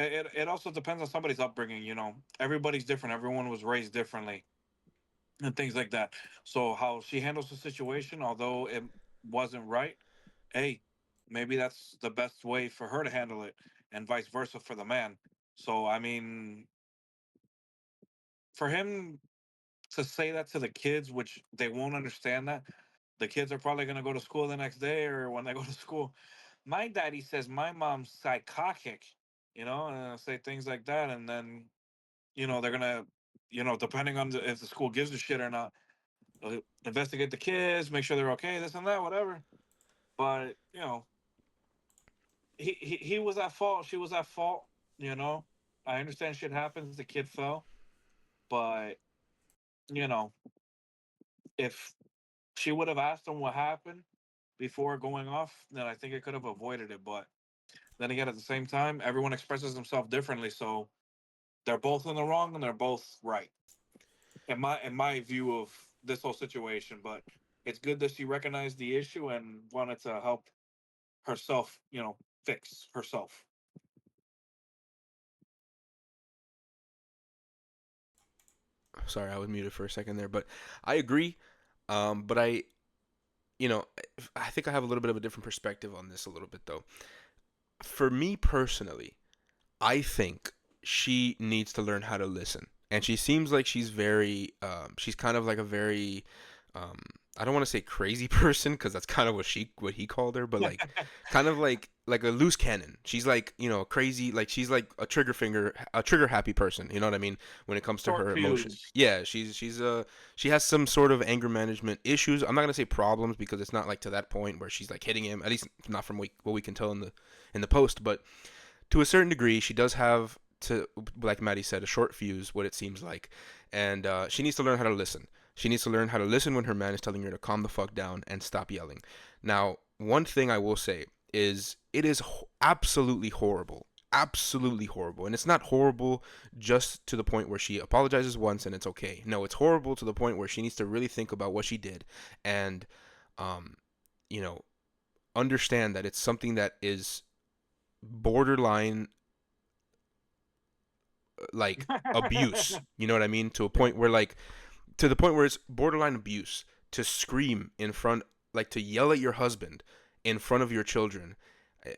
it also depends on somebody's upbringing. You know, everybody's different. Everyone was raised differently and things like that. So how she handles the situation, although it wasn't right, hey, maybe that's the best way for her to handle it, and vice versa for the man. So I mean, for him to say that to the kids, which they won't understand that, the kids are probably gonna go to school the next day or when they go to school. My daddy says my mom's psychotic, and say things like that, and then they're gonna, depending on if the school gives a shit or not, investigate the kids, make sure they're okay, this and that, whatever. But he was at fault. She was at fault. You know, I understand shit happens. The kid fell, but you know, if she would have asked him what happened before going off, then I think it could have avoided it. But then again, at the same time, everyone expresses themselves differently, so they're both in the wrong and they're both right in my view of this whole situation. But it's good that she recognized the issue and wanted to help herself, fix herself. Sorry, I was muted for a second there, but I agree. But you know, I think I have a little bit of a different perspective on this a little bit though. For me personally, I think she needs to learn how to listen. And she seems like she's kind of like a very, um, I don't want to say crazy person because that's kind of what he called her, but like, kind of like a loose cannon. She's like, crazy, like she's like a trigger happy person. You know what I mean? When it comes to Short her emotions. fuse. Yeah, she has some sort of anger management issues. I'm not gonna say problems because it's not like to that point where she's like hitting him. At least not from what we can tell in the post, but to a certain degree, she does have to, like Maddie said, a short fuse. What it seems like, and she needs to learn how to listen. She needs to learn how to listen when her man is telling her to calm the fuck down and stop yelling. Now, one thing I will say is it is absolutely horrible. Absolutely horrible. And it's not horrible just to the point where she apologizes once and it's okay. No, it's horrible to the point where she needs to really think about what she did and, um, you know, understand that it's something that is borderline like abuse. You know what I mean? To a point where like to the point where it's borderline abuse to scream in front, like to yell at your husband in front of your children.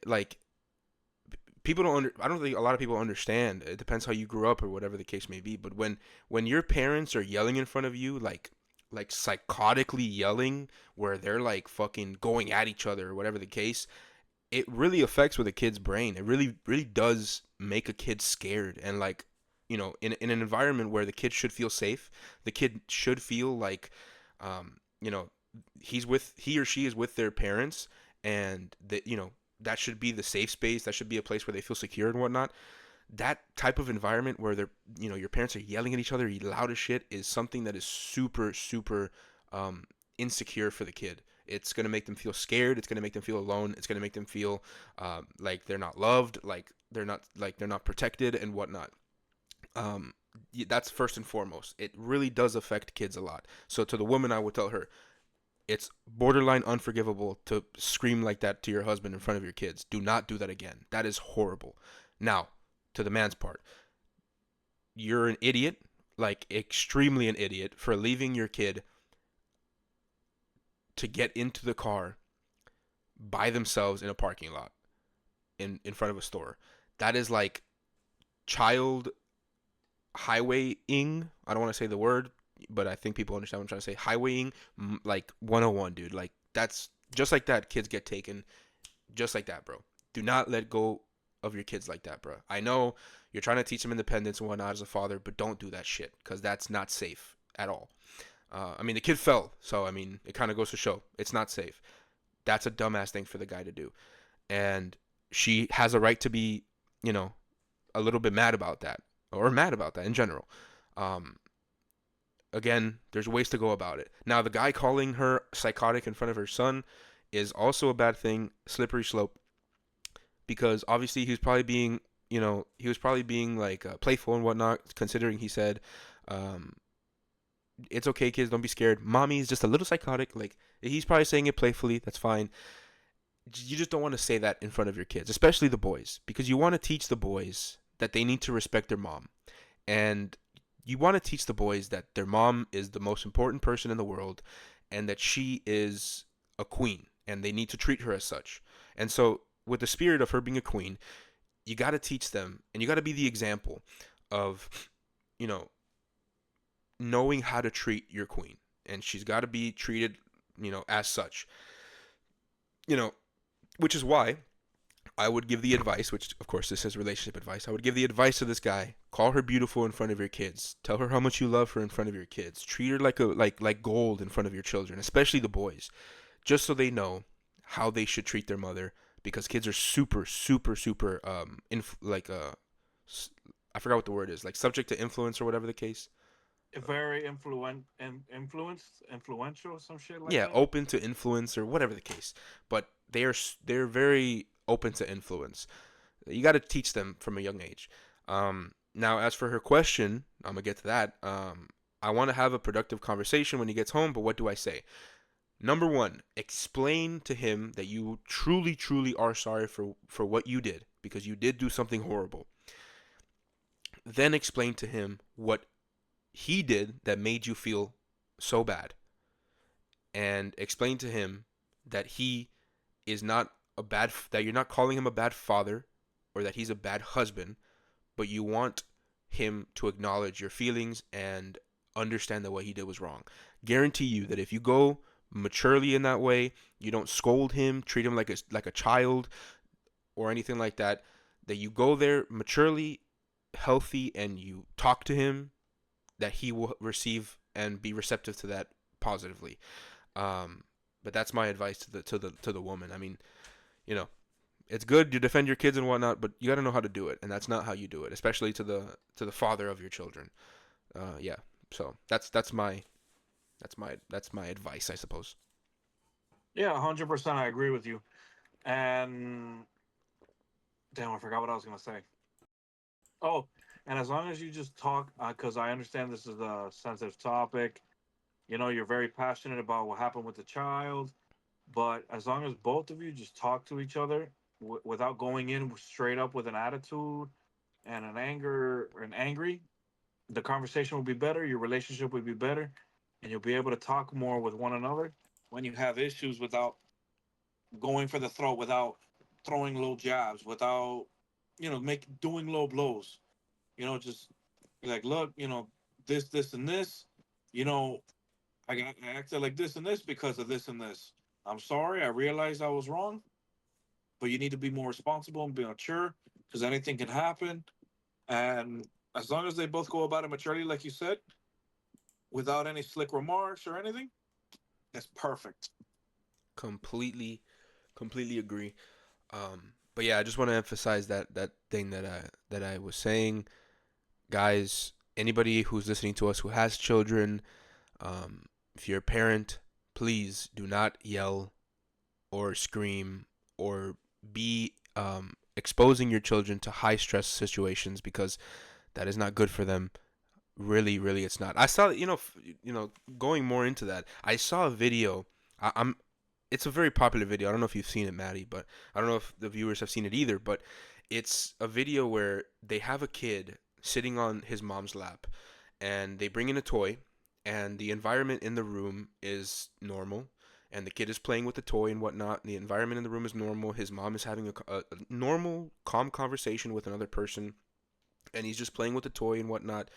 Like, I don't think a lot of people understand. It depends how you grew up or whatever the case may be. But when your parents are yelling in front of you, like psychotically yelling, where they're like fucking going at each other or whatever the case, it really affects with a kid's brain. It really does make a kid scared. And like, in an environment where the kid should feel safe, the kid should feel like, you know, he or she is with their parents, and that, that should be the safe space. That should be a place where they feel secure and whatnot. That type of environment where your parents are yelling at each other loud as shit is something that is super, super insecure for the kid. It's gonna make them feel scared. It's gonna make them feel alone. It's gonna make them feel like they're not loved, like they're not protected and whatnot. Um, that's first and foremost. It really does affect kids a lot. So to the woman, I would tell her, it's borderline unforgivable to scream like that to your husband in front of your kids. Do not do that again. That is horrible. Now, to the man's part, you're an idiot, like extremely an idiot, for leaving your kid to get into the car by themselves in a parking lot in front of a store. That is like child highwaying. I don't want to say the word, but I think people understand what I'm trying to say. Highwaying, like 101, dude. Like, that's just like that. Kids get taken just like that, bro. Do not let go of your kids like that, bro. I know you're trying to teach them independence and whatnot as a father, but don't do that shit, because that's not safe at all. I mean, the kid fell, so I mean, it kind of goes to show it's not safe. That's a dumbass thing for the guy to do, and she has a right to be, you know, a little bit mad about that, or mad about that in general. Um, Again, there's ways to go about it. Now, the guy calling her psychotic in front of her son is also a bad thing, slippery slope, because obviously he was probably being like playful and whatnot, considering he said, um, "It's okay, kids, don't be scared. Mommy's just a little psychotic." Like, he's probably saying it playfully. That's fine. You just don't want to say that in front of your kids, especially the boys, because you want to teach the boys that they need to respect their mom, and you want to teach the boys that their mom is the most important person in the world, and that she is a queen, and they need to treat her as such. And so, with the spirit of her being a queen, you got to teach them, and you got to be the example of, you know, knowing how to treat your queen, and she's got to be treated, as such. You know, which is why I would give the advice, which of course this is relationship advice. I would give the advice to this guy: call her beautiful in front of your kids. Tell her how much you love her in front of your kids. Treat her like gold in front of your children, especially the boys, just so they know how they should treat their mother. Because kids are super, super, super I forgot what the word is, like subject to influence or whatever the case. Very influential, some shit like Yeah, that. open to influence or whatever the case. But they're very open to influence. You got to teach them from a young age. Now, as for her question, I'm gonna get to that. I want to have a productive conversation when he gets home, but what do I say? Number one, explain to him that you truly, truly are sorry for what you did, because you did do something horrible. Then explain to him what he did that made you feel so bad, and explain to him that he is not that you're not calling him a bad father, or that he's a bad husband, but you want him to acknowledge your feelings and understand that what he did was wrong. Guarantee you that if you go maturely in that way, you don't scold him, treat him like a child or anything like that, that you go there maturely, healthy, and you talk to him, that he will receive and be receptive to that positively. Um, but that's my advice to the woman. I mean, you know, it's good to defend your kids and whatnot, but you got to know how to do it, and that's not how you do it, especially to the father of your children. Yeah. So that's my advice, I suppose. Yeah, 100%. I agree with you. And damn, I forgot what I was gonna say. Oh, and as long as you just talk, because I understand this is a sensitive topic. You know, you're very passionate about what happened with the child, but as long as both of you just talk to each other without going in straight up with an attitude and an anger or an angry, the conversation will be better. Your relationship will be better, and you'll be able to talk more with one another when you have issues without going for the throat without throwing low jabs, without make doing low blows. Just like, look, this and this. You know, I acted like this and this because of this and this. I'm sorry. I realized I was wrong, but you need to be more responsible and be mature because anything can happen. And as long as they both go about it maturely, like you said, without any slick remarks or anything, it's perfect. Completely, completely agree. But yeah, I just want to emphasize that thing that I was saying, guys. Anybody who's listening to us who has children, if you're a parent, please do not yell or scream or be exposing your children to high stress situations because that is not good for them. Really, really, it's not. I saw, going more into that. I saw a video. I'm. It's a very popular video. I don't know if you've seen it, Maddie, but I don't know if the viewers have seen it either. But it's a video where they have a kid sitting on his mom's lap, and they bring in a toy, and the environment in the room is normal, and the kid is playing with the toy and whatnot. And the environment in the room is normal. His mom is having a normal, calm conversation with another person, and he's just playing with the toy and whatnot.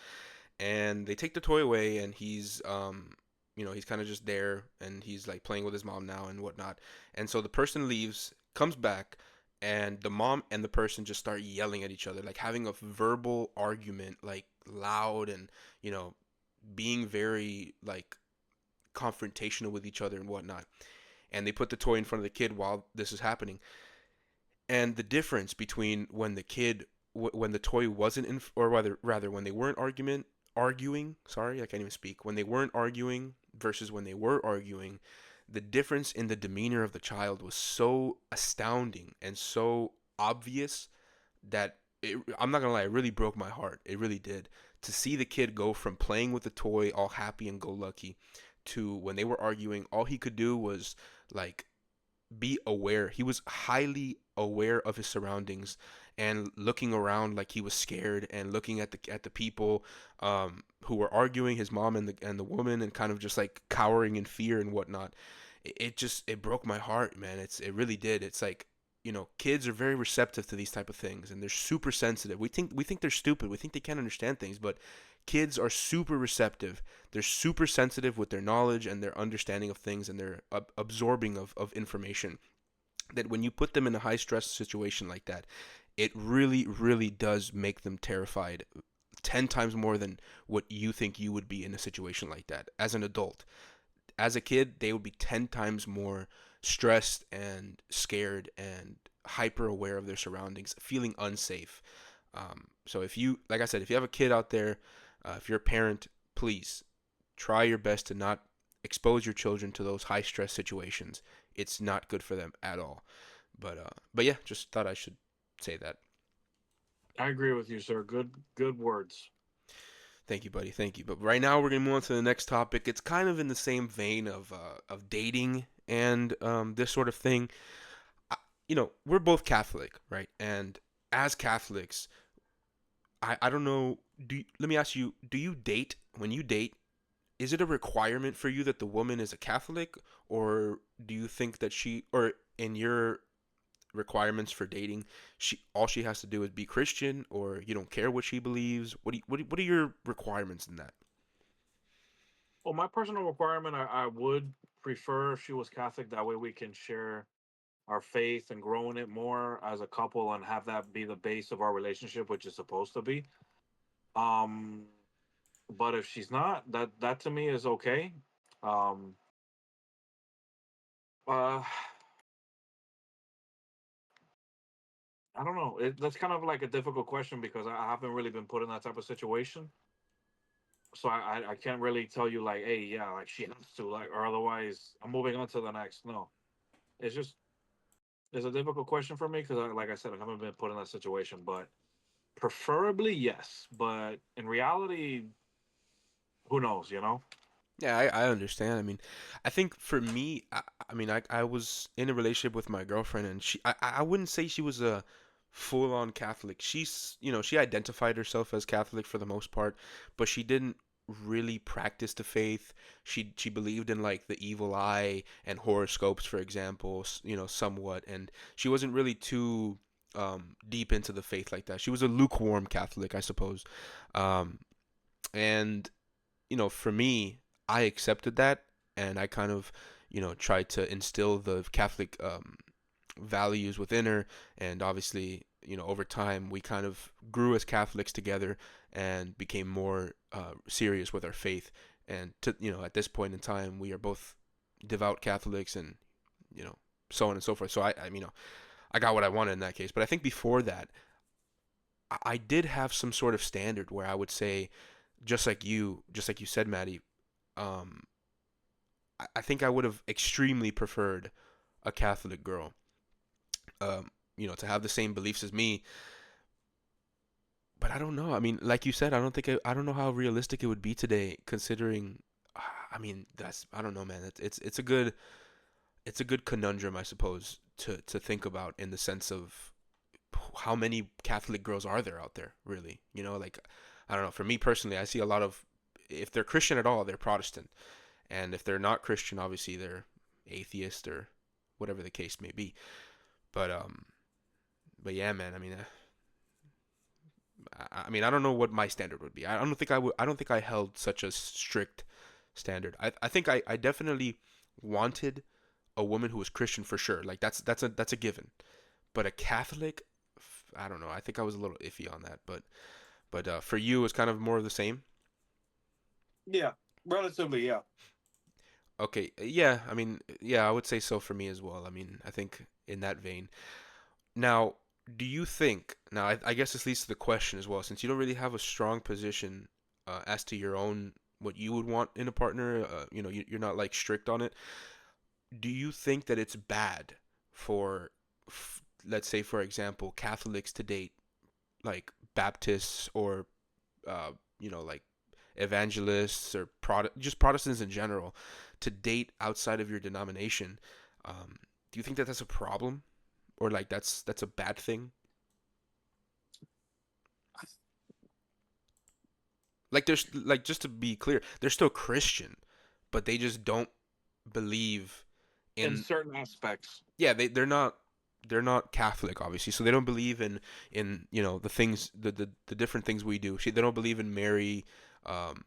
And they take the toy away, and he's kind of just there, and he's like playing with his mom now and whatnot. And so the person leaves, comes back, and the mom and the person just start yelling at each other, like having a verbal argument, like loud, and you know being very like confrontational with each other and whatnot. And they put the toy in front of the kid while this is happening. And the difference between when the kid when the toy wasn't in, or rather when they weren't arguing, sorry, I can't even speak, when they weren't arguing versus when they were arguing, the difference in the demeanor of the child was so astounding and so obvious that I'm not gonna lie, it really broke my heart. It really did, to see the kid go from playing with the toy all happy and go lucky to when they were arguing, all he could do was like be aware. He was highly aware of his surroundings and looking around like he was scared, and looking at the people who were arguing, his mom and the woman, and kind of just like cowering in fear and whatnot. It just it broke my heart, man. It really did. It's like, kids are very receptive to these type of things, and they're super sensitive. We think they're stupid. We think they can't understand things, but kids are super receptive. They're super sensitive with their knowledge and their understanding of things, and their absorbing of information. That when you put them in a high stress situation like that, it really, really does make them terrified 10 times more than what you think you would be in a situation like that as an adult. As a kid, they would be 10 times more stressed and scared and hyper aware of their surroundings, feeling unsafe. So if you, like I said, if you have a kid out there, if you're a parent, please try your best to not expose your children to those high stress situations. It's not good for them at all. But yeah, just thought I should say that. I agree with you, sir. Good words. Thank you, buddy. Thank you. But right now we're gonna move on to the next topic. It's kind of in the same vein of dating and this sort of thing. I, we're both Catholic, right? And as Catholics, I don't know. Let me ask you: do you date? When you date, is it a requirement for you that the woman is a Catholic, or do you think that or in your requirements for dating, she has to do is be Christian, or you don't care what she believes? What are your requirements in that? Well, my personal requirement, I would prefer if she was Catholic. That way we can share our faith and grow in it more as a couple and have that be the base of our relationship, which is supposed to be. Um, but if she's not, that to me is okay. Um, uh, I don't know. That's kind of like a difficult question because I haven't really been put in that type of situation. So I can't really tell you like, hey, yeah, like she has to, like, or otherwise I'm moving on to the next. No, it's just it's a difficult question for me because, like I said, I haven't been put in that situation. But preferably yes, but in reality, who knows? Yeah, I understand. I mean, I think for me, I mean, I was in a relationship with my girlfriend, and I wouldn't say she was a full-on Catholic. She identified herself as Catholic for the most part, but she didn't. really practice the faith. She believed in like the evil eye and horoscopes, for example, somewhat, and she wasn't really too deep into the faith like that. She was a lukewarm Catholic, I suppose. Um, and for me, I accepted that, and I kind of tried to instill the Catholic values within her, and obviously over time we kind of grew as Catholics together and became more serious with our faith, and to at this point in time we are both devout Catholics, and you know so on and so forth. So I got what I wanted in that case. But I think before that I did have some sort of standard where I would say, just like you said, Maddie, um I think I would have extremely preferred a Catholic girl, to have the same beliefs as me. But I don't know. I mean, like you said, I don't know how realistic it would be today, considering. I mean, I don't know, man. It's a good conundrum, I suppose, to think about in the sense of how many Catholic girls are there out there, really. Like I don't know. For me personally, I see a lot of, if they're Christian at all, they're Protestant, and if they're not Christian, obviously they're atheist or whatever the case may be. But yeah, man. I don't know what my standard would be. I don't think I would. I don't think I held such a strict standard. I think I definitely wanted a woman who was Christian for sure. Like that's a given. But a Catholic, I don't know. I think I was a little iffy on that. But for you, it's kind of more of the same. Yeah, relatively. Yeah. Okay, yeah. Yeah, I would say so for me as well. I think in that vein. Now, do you think? Now, I guess this leads to the question as well, since you don't really have a strong position as to your own what you would want in a partner. You're not like strict on it. Do you think that it's bad for, let's say, for example, Catholics to date like Baptists or like evangelists or just Protestants in general to date outside of your denomination? Do you think that that's a problem, or like that's a bad thing? Like there's like, just to be clear, they're still Christian, but they just don't believe In in, certain aspects. yeah, they're not Catholic, obviously, so they don't believe in the things, the different things we do. See, they don't believe in Mary um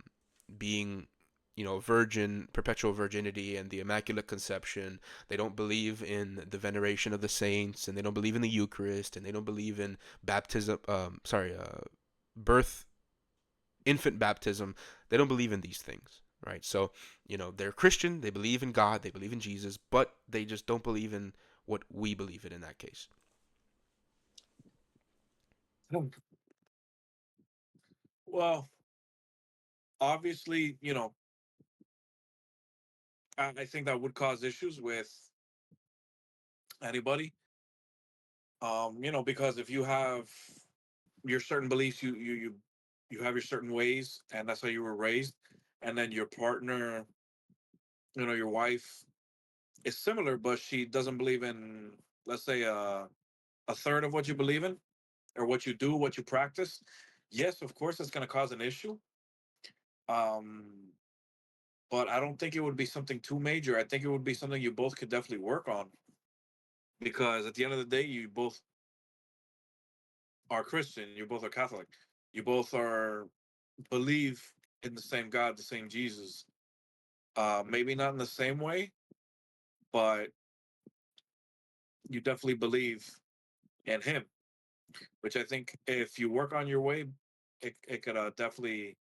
being virgin, perpetual virginity, and the Immaculate Conception. They don't believe in the veneration of the saints, and they don't believe in the Eucharist, and they don't believe in baptism, birth, infant baptism. They don't believe in these things, right? So, they're Christian, they believe in God, they believe in Jesus, but they just don't believe in what we believe in that case. Well, obviously, I think that would cause issues with anybody. Because if you have your certain beliefs, you have your certain ways, and that's how you were raised, and then your partner, your wife is similar, but she doesn't believe in, let's say, a third of what you believe in or what you do, what you practice. Yes, of course, it's going to cause an issue. Um, but I don't think it would be something too major. I think it would be something you both could definitely work on, because at the end of the day, you both are Christian, you both are Catholic, you both are believe in the same God, the same Jesus. Maybe not in the same way, but you definitely believe in Him, which I think if you work on your way, it could definitely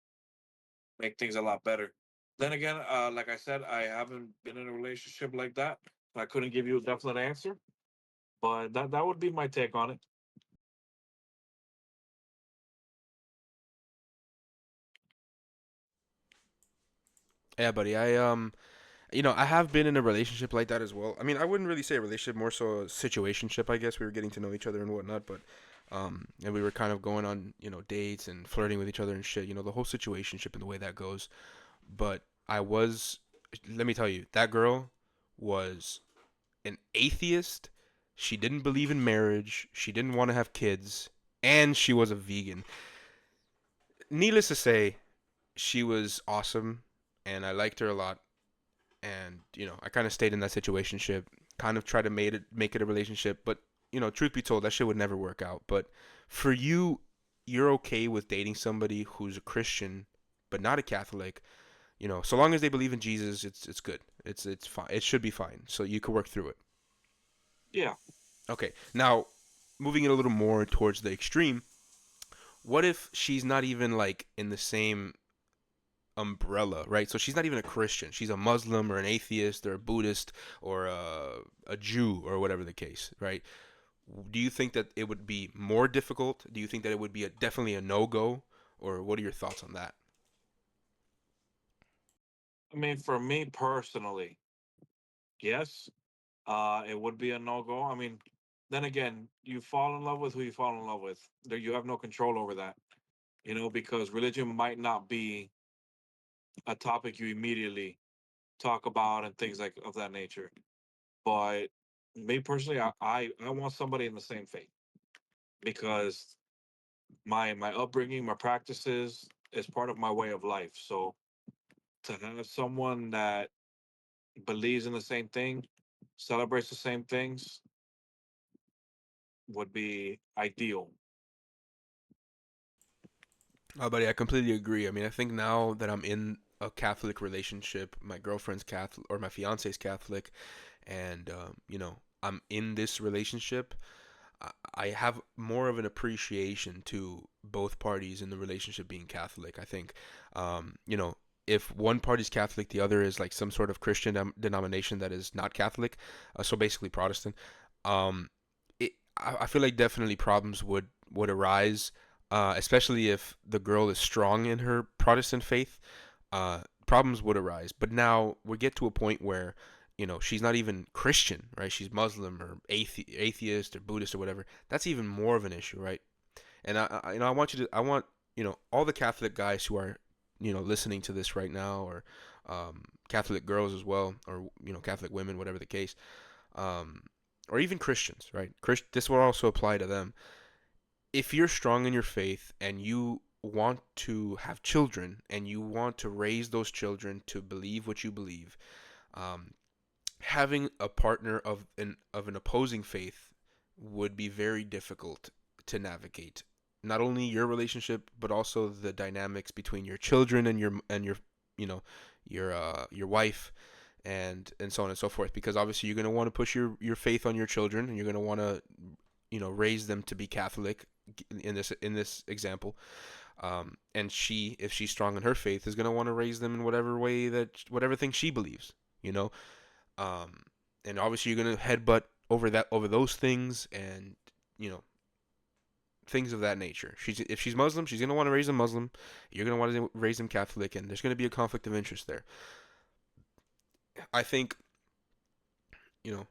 make things a lot better. Then again, like I said, I haven't been in a relationship like that. I couldn't give you a definite answer, but that would be my take on it. Yeah, buddy. I have been in a relationship like that as well. I wouldn't really say a relationship, more so a situationship, I guess. We were getting to know each other and whatnot, but and we were kind of going on, dates and flirting with each other and shit. The whole situationship and the way that goes. But let me tell you, that girl was an atheist. She didn't believe in marriage. She didn't want to have kids, and she was a vegan. Needless to say, she was awesome, and I liked her a lot. And I kind of stayed in that situationship, kind of tried to make it a relationship, but truth be told, that shit would never work out. But for you, you're okay with dating somebody who's a Christian but not a Catholic. So long as they believe in Jesus, it's good. It's fine. It should be fine. So you could work through it. Yeah. Okay. Now, moving it a little more towards the extreme, what if she's not even like in the same umbrella, right? So she's not even a Christian. She's a Muslim or an atheist or a Buddhist or a Jew or whatever the case, right? Do you think that it would be more difficult? Do you think that it would be definitely a no go? Or what are your thoughts on that? I mean, for me personally, yes, it would be a no go. I mean, then again, you fall in love with who you fall in love with. There, you have no control over that, because religion might not be a topic you immediately talk about and things like of that nature. But me personally, I want somebody in the same faith because my upbringing, my practices is part of my way of life. So to have someone that believes in the same thing, celebrates the same things, would be ideal. Oh, buddy, I completely agree. I mean, I think now that I'm in a Catholic relationship, my girlfriend's Catholic or my fiance's Catholic, and I'm in this relationship. I have more of an appreciation to both parties in the relationship being Catholic. I think, if one party's Catholic, the other is like some sort of Christian denomination that is not Catholic, so basically Protestant. Um, I feel like definitely problems would arise, especially if the girl is strong in her Protestant faith. Problems would arise, but now we get to a point where she's not even Christian, right? She's Muslim or atheist or Buddhist or whatever. That's even more of an issue, right? And I want I want all the Catholic guys who are listening to this right now, or Catholic girls as well, or Catholic women, whatever the case, um, or even Christians, right? This will also apply to them. If you're strong in your faith and you want to have children and you want to raise those children to believe what you believe, um, having a partner of an opposing faith would be very difficult to navigate. Not only your relationship, but also the dynamics between your children and your you know your wife and so on and so forth. Because obviously you're going to want to push your faith on your children, and you're going to want to raise them to be Catholic in this example. And if she's strong in her faith, is going to want to raise them in whatever thing she believes. You know, um, and obviously you're gonna headbutt over those things, and you know things of that nature. If she's Muslim, she's gonna want to raise them Muslim. You're gonna want to raise them Catholic, and there's gonna be a conflict of interest there. I think you know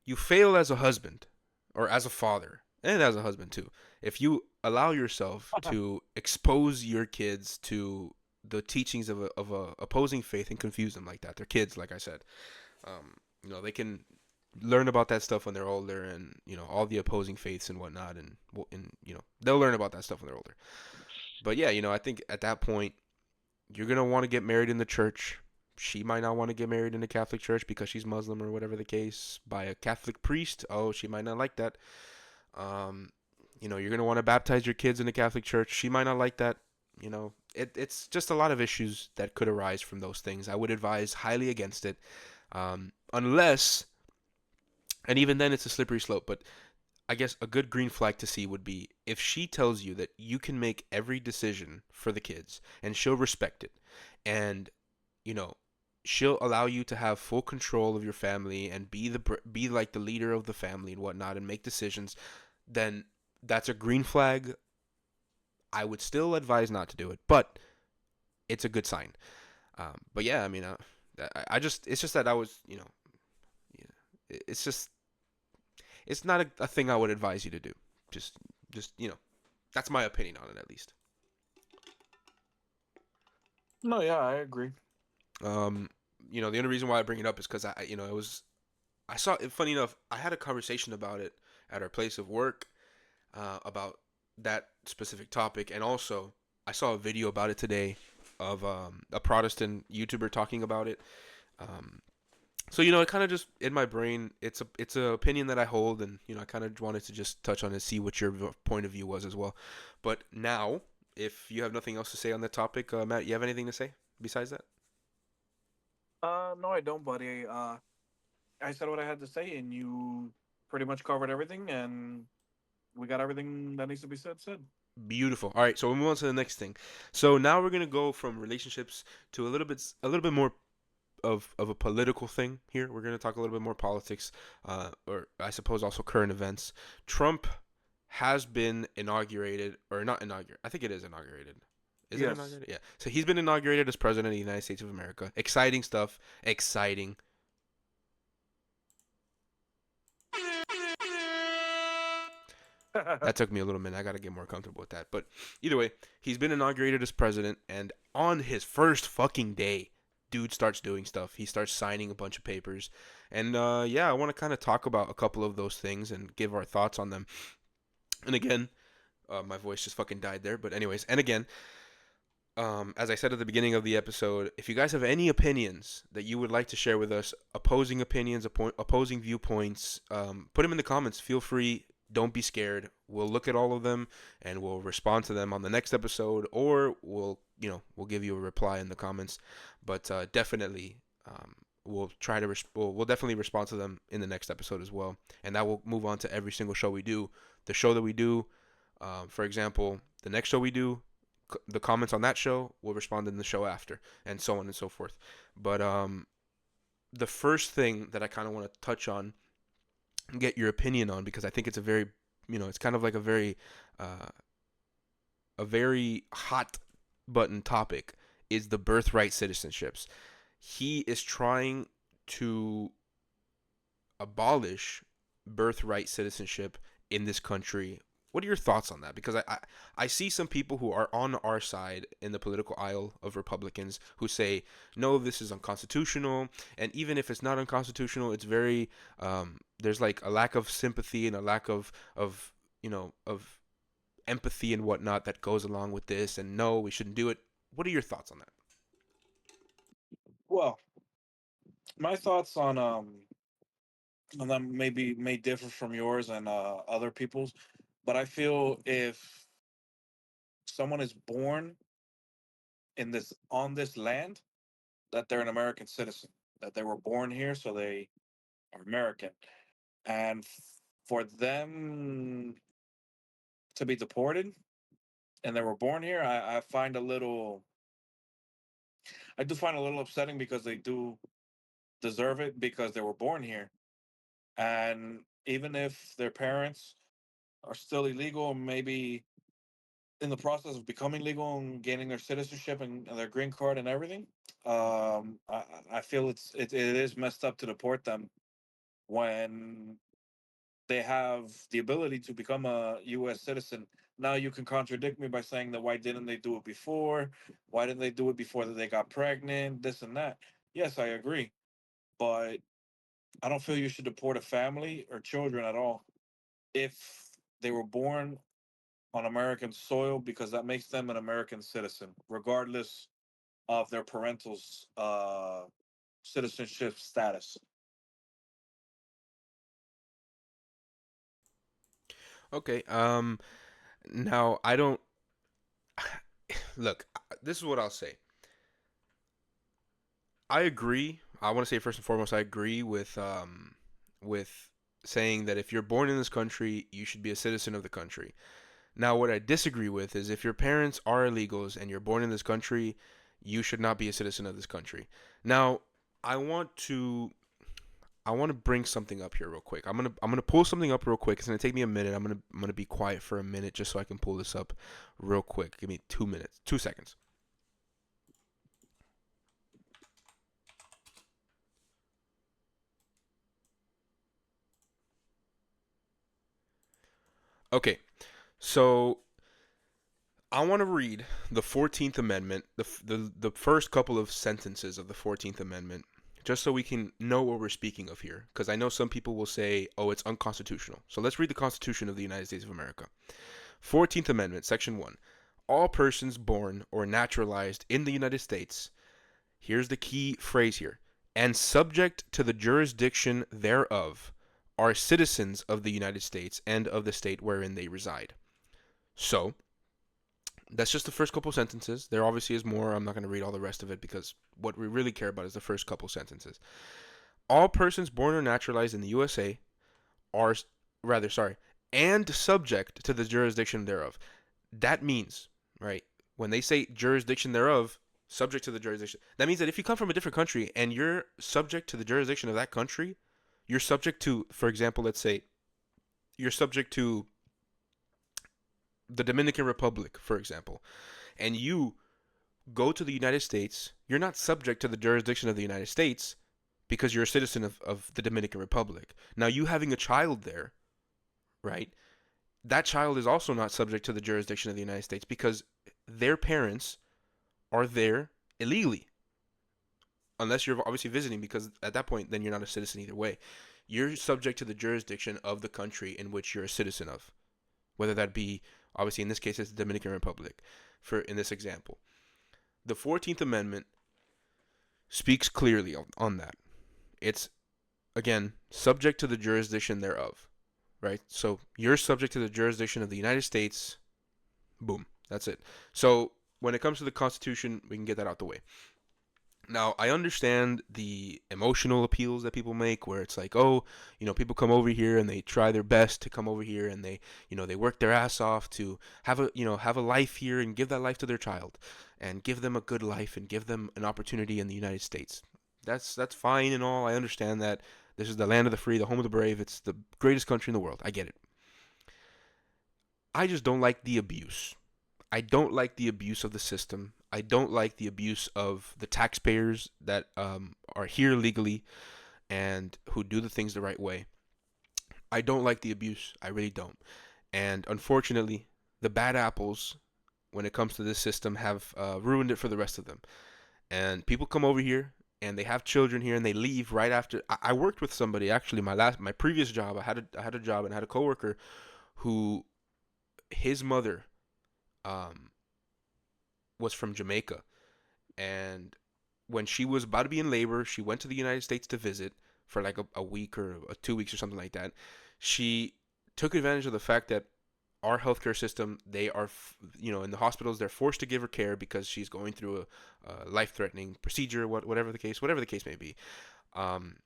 you fail as a husband or as a father and as a husband too if you allow yourself to expose your kids to the teachings of a opposing faith and confuse them like that. They're kids, like I said. They can learn about that stuff when they're older, and all the opposing faiths and whatnot, and they'll learn about that stuff when they're older. But yeah, I think at that point you're gonna want to get married in the church. She might not want to get married in the Catholic church because she's Muslim or whatever the case, by a Catholic priest. Oh, she might not like that. um you're gonna want to baptize your kids in the Catholic church. She might not like that. It's just a lot of issues that could arise from those things. I would advise highly against it, unless, and even then it's a slippery slope. But I guess a good green flag to see would be if she tells you that you can make every decision for the kids and she'll respect it, and you know she'll allow you to have full control of your family and be like the leader of the family and whatnot and make decisions. Then that's a green flag. I would still advise not to do it, but it's a good sign. But yeah, I mean, I just it's just that I was yeah, it's just it's not a thing I would advise you to do. Just just that's my opinion on it, at least. No, yeah, I agree. Um, the only reason why I bring it up is because it was I saw it. Funny enough, I had a conversation about it at our place of work, about that specific topic, and also I saw a video about it today. of a Protestant YouTuber talking about it. Um, so it kind of just in my brain, it's a opinion that I hold, and I kind of wanted to just touch on it, see what your point of view was as well. But now, if you have nothing else to say on the topic, Matt, you have anything to say besides that? No, I don't, buddy. I said what I had to say, and you pretty much covered everything, and we got everything that needs to be said. Beautiful. All right, so we'll move on to the next thing. So now we're gonna go from relationships to a little bit more of a political thing here. We're gonna talk a little bit more politics, or I suppose also current events. Trump has been inaugurated, or not inaugurated. I think it is inaugurated. Is it Yes. inaugurated? Yeah. So he's been inaugurated as president of the United States of America. Exciting stuff. Exciting. That took me a little minute. I got to get more comfortable with that. But either way, he's been inaugurated as president, and on his first fucking day, dude starts doing stuff. He starts signing a bunch of papers. And yeah, I want to kind of talk about a couple of those things and give our thoughts on them. And again, my voice just fucking died there. But, anyways, and again, as I said at the beginning of the episode, if you guys have any opinions that you would like to share with us, opposing opinions, opposing viewpoints, put them in the comments. Feel free. Don't be scared. We'll look at all of them and we'll respond to them on the next episode, or we'll give you a reply in the comments. But definitely, we'll try to we'll definitely respond to them in the next episode as well, and that will move on to every single show we do. The show that we do, for example, the next show we do, the comments on that show will respond in the show after, and so on and so forth. But the first thing that I kind of want to touch on and get your opinion on, because I think it's a very, it's kind of like uh, a very hot button topic, is the birthright citizenships. He is trying to abolish birthright citizenship in this country. What are your thoughts on that? Because I see some people who are on our side in the political aisle of Republicans who say, no, this is unconstitutional. And even if it's not unconstitutional, it's very, there's like a lack of sympathy and a lack of empathy and whatnot that goes along with this. And no, we shouldn't do it. What are your thoughts on that? Well, my thoughts on that maybe may differ from yours and other people's, but I feel if someone is born in this on this land, that they're an American citizen, that they were born here, so they are American, and for them to be deported and they were born here, I find a little, I do find a little upsetting because they do deserve it because they were born here, and even if their parents are still illegal, maybe in the process of becoming legal and gaining their citizenship and their green card and everything, I feel it is messed up to deport them when they have the ability to become a U.S. citizen. Now you can contradict me by saying that why didn't they do it before? Why didn't they do it before that they got pregnant? This and that. Yes, I agree, but I don't feel you should deport a family or children at all if they were born on American soil because that makes them an American citizen, regardless of their parental's citizenship status. Okay. Now I don't look. This is what I'll say. I agree. I want to say first and foremost, I agree with saying that if you're born in this country, you should be a citizen of the country. Now, what I disagree with is if your parents are illegals and you're born in this country, you should not be a citizen of this country. Now, I want to I want to bring something up here real quick. I'm gonna pull something up real quick. It's gonna take me a minute. I'm gonna be quiet for a minute just so I can pull this up real quick. Give me 2 minutes, 2 seconds. Okay, so I want to read the 14th Amendment, the first couple of sentences of the 14th Amendment, just so we can know what we're speaking of here. Because I know some people will say, oh, it's unconstitutional. So let's read the Constitution of the United States of America. 14th Amendment, Section 1. All persons born or naturalized in the United States, here's the key phrase here, and subject to the jurisdiction thereof, are citizens of the United States and of the state wherein they reside. So, that's just the first couple sentences. There obviously is more. I'm not going to read all the rest of it because what we really care about is the first couple sentences. All persons born or naturalized in the USA are, rather, sorry, and subject to the jurisdiction thereof. That means, right, when they say jurisdiction thereof, subject to the jurisdiction, that means that if you come from a different country and you're subject to the jurisdiction of that country, you're subject to, for example, let's say, you're subject to the Dominican Republic, for example, and you go to the United States, you're not subject to the jurisdiction of the United States because you're a citizen of the Dominican Republic. Now, you having a child there, right? That child is also not subject to the jurisdiction of the United States because their parents are there illegally. Unless you're obviously visiting, because at that point, then you're not a citizen either way. You're subject to the jurisdiction of the country in which you're a citizen of, whether that be, obviously in this case, it's the Dominican Republic, for in this example. The 14th Amendment speaks clearly on that. It's, again, subject to the jurisdiction thereof, right? So you're subject to the jurisdiction of the United States. Boom. That's it. So when it comes to the Constitution, we can get that out the way. Now, I understand the emotional appeals that people make where it's like, oh, people come over here and they try their best to come over here and they work their ass off to have a life here and give that life to their child and give them a good life and give them an opportunity in the United States. That's fine and all. I understand that this is the land of the free, the home of the brave. It's the greatest country in the world. I get it. I just don't like the abuse. I don't like the abuse of the system. I don't like the abuse of the taxpayers that are here legally and who do the things the right way. I don't like the abuse. I really don't. And unfortunately, the bad apples, when it comes to this system, have ruined it for the rest of them. And people come over here and they have children here and they leave right after. I worked with somebody actually my previous job. I had a job and I had a coworker who his mother um, was from Jamaica. And when she was about to be in labor, she went to the United States to visit for like a week or 2 weeks or something like that. She took advantage of the fact that our healthcare system, they are, in the hospitals, they're forced to give her care because she's going through a life-threatening procedure, whatever the case may be. Um,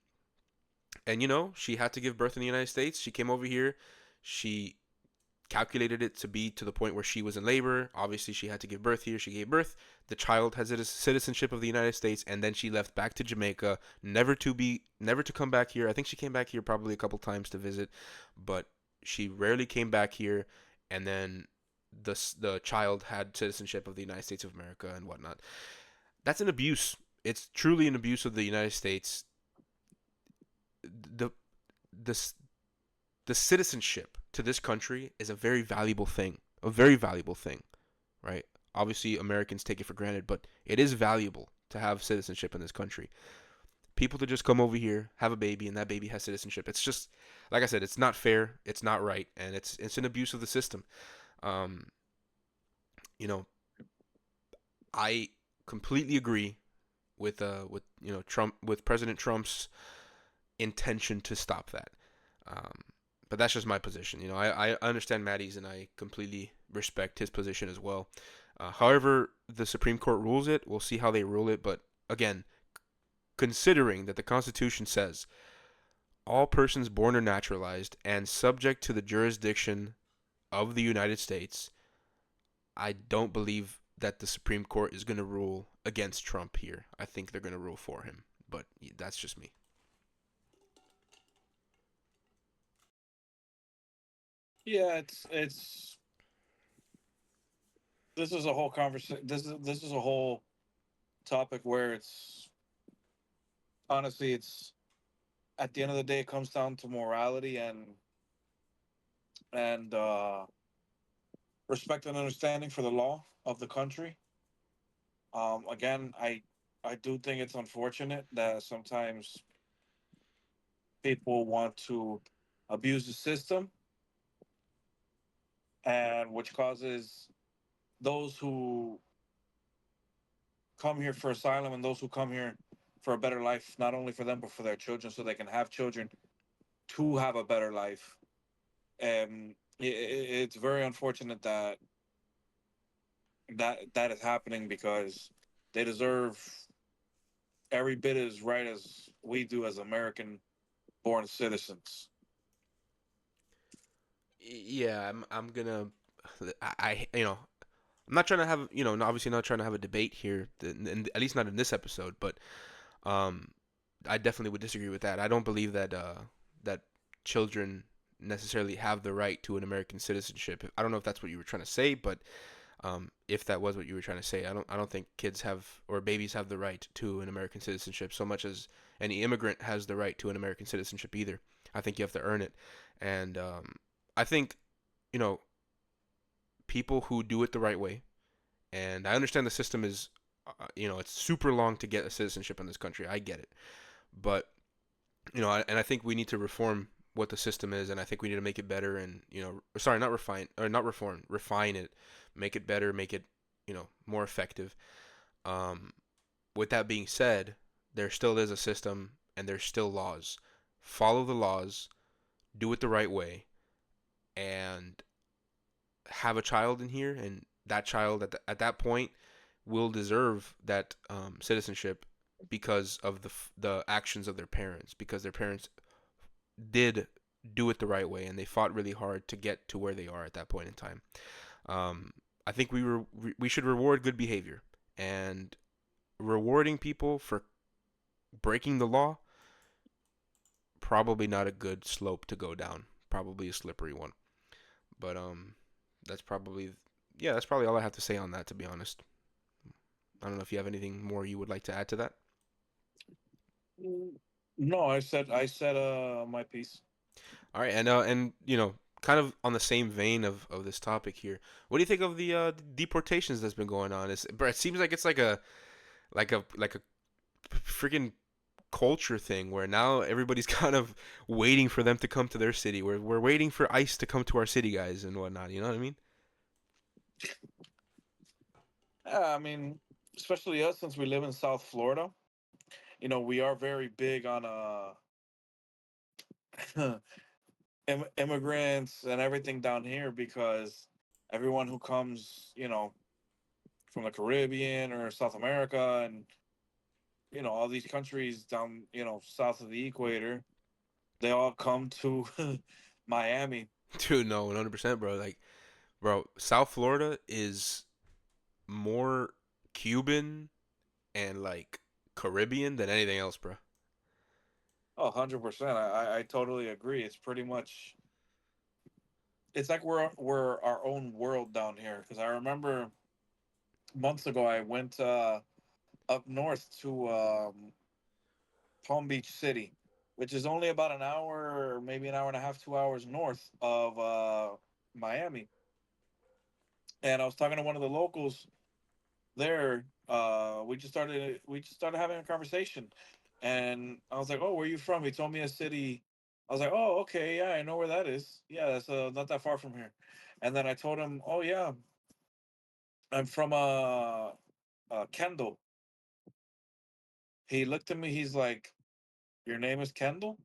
and she had to give birth in the United States. She came over here. She calculated it to be to the point where she was in labor. Obviously, she had to give birth here. She gave birth. The child has citizenship of the United States, and then she left back to Jamaica, never to come back here. I think she came back here probably a couple times to visit, but she rarely came back here. And then the child had citizenship of the United States of America and whatnot. That's an abuse. It's truly an abuse of the United States. The the the citizenship to this country is a very valuable thing. A very valuable thing, right? Obviously, Americans take it for granted, but it is valuable to have citizenship in this country. People to just come over here, have a baby, and that baby has citizenship. It's just, like I said, it's not fair, it's not right, and it's an abuse of the system. Um, you know, I completely agree with Trump, with President Trump's intention to stop that. Um, but that's just my position. I understand Maddie's and I completely respect his position as well. However, the Supreme Court rules it. We'll see how they rule it. But again, considering that the Constitution says all persons born or naturalized and subject to the jurisdiction of the United States, I don't believe that the Supreme Court is going to rule against Trump here. I think they're going to rule for him. But that's just me. Yeah, it's this is a whole conversation. This is a whole topic where it's honestly, it's at the end of the day, it comes down to morality and respect and understanding for the law of the country. Again, I do think it's unfortunate that sometimes people want to abuse the system, and which causes those who come here for asylum and those who come here for a better life, not only for them but for their children, so they can have children to have a better life. And it's very unfortunate that that is happening because they deserve every bit as right as we do as American born citizens. Yeah, I'm gonna. I'm not trying to have, obviously not trying to have a debate here, and at least not in this episode. But um, I definitely would disagree with that. I don't believe that children necessarily have the right to an American citizenship. I don't know if that's what you were trying to say, but if that was what you were trying to say, I don't think kids have or babies have the right to an American citizenship so much as any immigrant has the right to an American citizenship either. I think you have to earn it, and I think you know people who do it the right way. And I understand the system is, it's super long to get a citizenship in this country. I get it, but and I think we need to reform what the system is, and I think we need to make it better. And sorry, not refine or not reform, refine it, make it better, make it more effective. Um, with that being said, there still is a system, and there's still laws. Follow the laws, do it the right way, and have a child in here, and that child at that point will deserve that citizenship because of the actions of their parents, because their parents did do it the right way and they fought really hard to get to where they are at that point in time. Um, I think we should reward good behavior, and rewarding people for breaking the law, probably not a good slope to go down. Probably a slippery one. But that's probably yeah, that's probably all I have to say on that, to be honest. I don't know if you have anything more you would like to add to that. No, I said my piece. All right, and kind of on the same vein of this topic here, what do you think of the deportations that's been going on? It seems like it's like a freaking culture thing where now everybody's kind of waiting for them to come to their city. We're waiting for ICE to come to our city, guys, and whatnot. You know what I mean? Yeah, I mean, especially us since we live in South Florida. We are very big on immigrants and everything down here because everyone who comes, from the Caribbean or South America and all these countries down, south of the equator, they all come to Miami. Dude, no, 100%, bro. Like, bro, South Florida is more Cuban and like Caribbean than anything else, bro. Oh, 100%. I totally agree. It's pretty much it's like we're our own world down here because I remember months ago I went up north to Palm Beach City, which is only about an hour or maybe an hour and a half, 2 hours north of Miami. And I was talking to one of the locals there. We just started having a conversation, and I was like, "Oh, where are you from?" He told me a city. I was like, "Oh, okay, yeah, I know where that is. Yeah, that's not that far from here." And then I told him, "Oh yeah, I'm from Kendall." He looked at me. He's like, "Your name is Kendall?"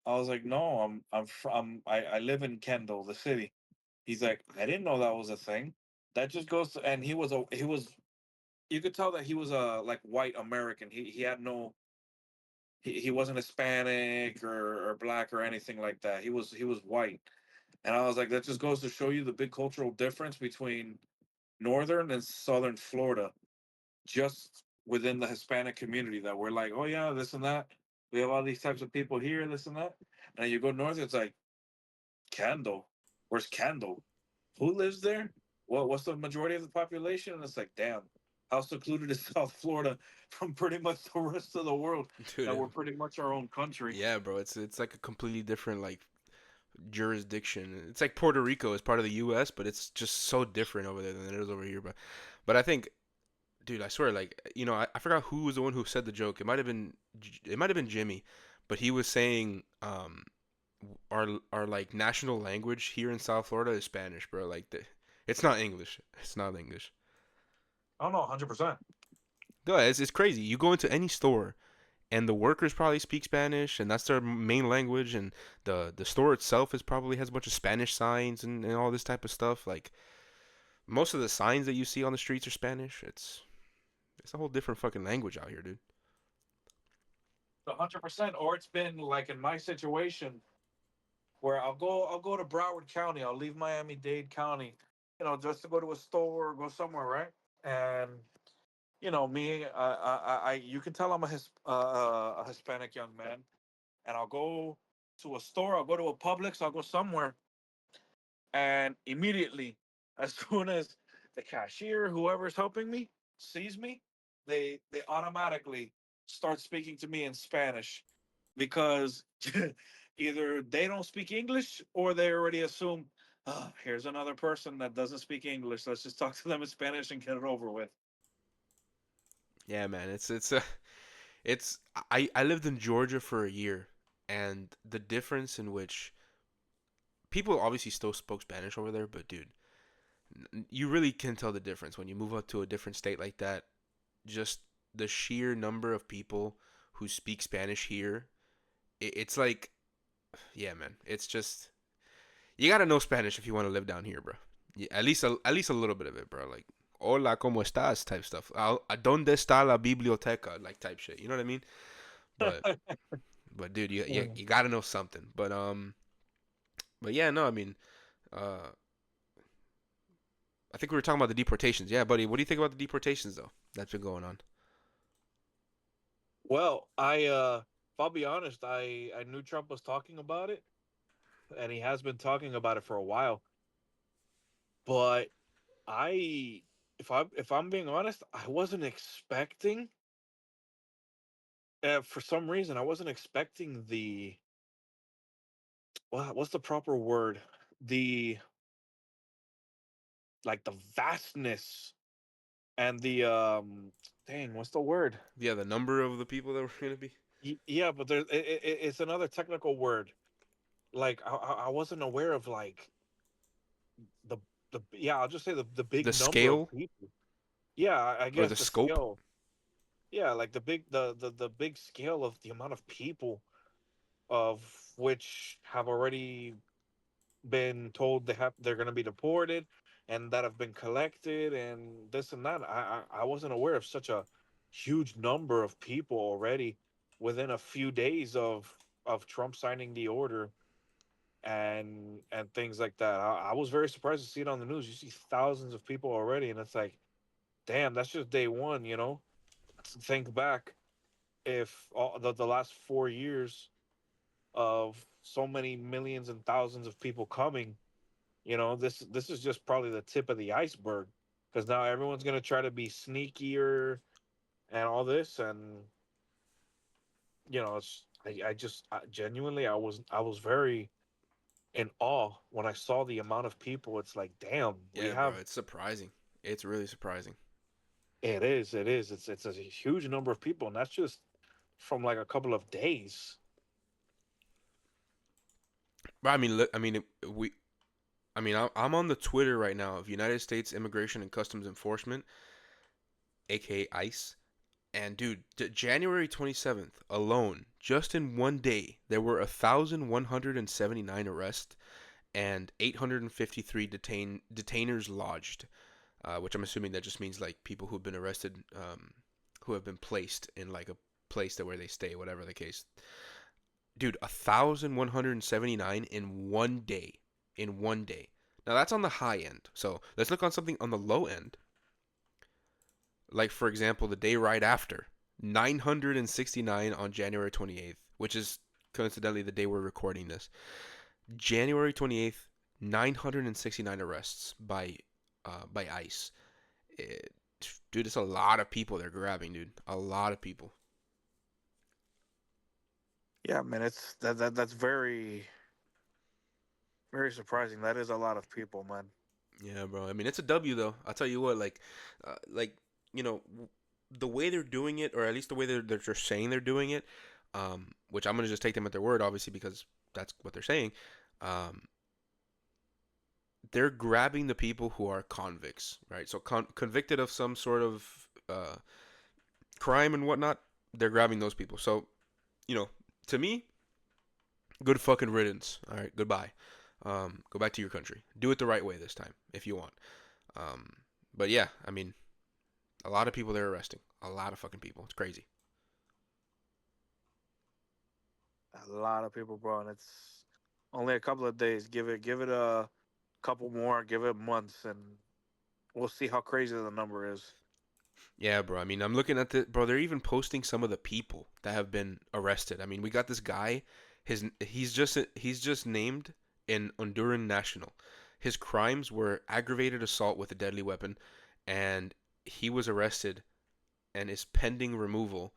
I was like, "No, I'm from I live in Kendall, the city." He's like, "I didn't know that was a thing." That just goes to, and he was you could tell that he was a like white American. He had no he wasn't Hispanic or black or anything like that. He was white. And I was like, that just goes to show you the big cultural difference between northern and southern Florida, just within the Hispanic community that we're like, oh yeah, this and that. We have all these types of people here, this and that. And you go north, it's like Kendall. Where's Kendall? Who lives there? What's the majority of the population? And it's like, damn, how secluded is South Florida from pretty much the rest of the world? That Dude, we're pretty much our own country. yeah, bro, it's like a completely different like jurisdiction. It's like Puerto Rico is part of the U.S., but it's just so different over there than it is over here. But I think, dude, I swear, like I forgot who was the one who said the joke. It might have been Jimmy, but he was saying our like national language here in South Florida is Spanish, bro. Like It's not English. It's not English. I don't know, 100%. No, it's crazy. You go into any store and the workers probably speak Spanish and that's their main language, and the store itself is probably has a bunch of Spanish signs and all this type of stuff. Like most of the signs that you see on the streets are Spanish. It's a whole different fucking language out here, dude. 100%. Or it's been like in my situation where I'll go to Broward County. I'll leave Miami-Dade County, just to go to a store or go somewhere, right? And me, you can tell I'm a Hispanic young man, and I'll go to a store, I'll go to a Publix, I'll go somewhere, and immediately, as soon as the cashier, whoever's helping me, sees me, they automatically start speaking to me in Spanish because either they don't speak English or they already assume, oh, here's another person that doesn't speak English. Let's just talk to them in Spanish and get it over with. Yeah, man. It's I lived in Georgia for a year, and the difference in which people obviously still spoke Spanish over there, but dude, you really can tell the difference when you move up to a different state like that. Just the sheer number of people who speak Spanish here, it's like, yeah, man. It's just you gotta know Spanish if you want to live down here, bro. Yeah, at least a little bit of it, bro. Like hola, cómo estás type stuff. ¿Dónde está la biblioteca? Like type shit. You know what I mean? But dude, Mm. you gotta know something. But yeah, no, I mean, uh, I think we were talking about the deportations. Yeah, buddy, what do you think about the deportations though? That's been going on. Well, if I'll be honest, I knew Trump was talking about it, and he has been talking about it for a while. But I, if I'm being honest, I wasn't expecting. For some reason, I wasn't expecting the what's the proper word? The like the vastness and the dang, what's the word? Yeah, the number of the people that were gonna be Yeah, but it's another technical word. Like I wasn't aware of like the yeah, I'll just say the big the number of scale people. Yeah, I or guess the the scope. scale. Yeah, like the big scale of the amount of people of which have already been told they're going to be deported and that have been collected and this and that. I wasn't aware of such a huge number of people already within a few days of Trump signing the order and things like that. I was very surprised to see it on the news. You see thousands of people already, and it's like, damn, that's just day one. Think back if all the last 4 years of so many millions and thousands of people coming, this is just probably the tip of the iceberg because now everyone's gonna try to be sneakier and all this, and genuinely I was very in awe when I saw the amount of people. It's like, damn, we Yeah, bro, have it's surprising. It's really surprising. it's a huge number of people, and that's just from like a couple of days. But I mean, look, I mean, we, I mean, I'm on the Twitter right now of United States Immigration and Customs Enforcement, aka ICE. And dude, January 27th alone, just in one day, there were 1,179 arrests and 853 detainers lodged, which I'm assuming that just means like people who've been arrested, who have been placed in like a place that where they stay, whatever the case. Dude, 1,179 in one day. In one day. Now that's on the high end. So let's look on something on the low end. Like for example, the day right after, 969 on January 28th, which is coincidentally the day we're recording this. January 28th, 969 arrests by ICE. It, dude, it's a lot of people they're grabbing, dude. A lot of people. Yeah, man, it's that's very very surprising. That is a lot of people, man. Yeah, bro. I mean, it's a W though. I'll tell you what, like you know, the way they're doing it, or at least the way they're saying they're doing it, which I'm gonna just take them at their word, obviously, because that's what they're saying. Um, they're grabbing the people who are convicts, right? So convicted of some sort of crime and whatnot, they're grabbing those people. So you know, to me, good fucking riddance. All right, goodbye. Go back to your country. Do it the right way this time, if you want. Um, but yeah, I mean, a lot of people they're arresting. A lot of fucking people. It's crazy. A lot of people, bro, and it's only a couple of days. Give it a couple more. Give it months, and we'll see how crazy the number is. Yeah, bro. I mean, I'm looking at the bro. They're even posting some of the people that have been arrested. I mean, we got this guy. He's just named an Honduran national. His crimes were aggravated assault with a deadly weapon, and he was arrested and is pending removal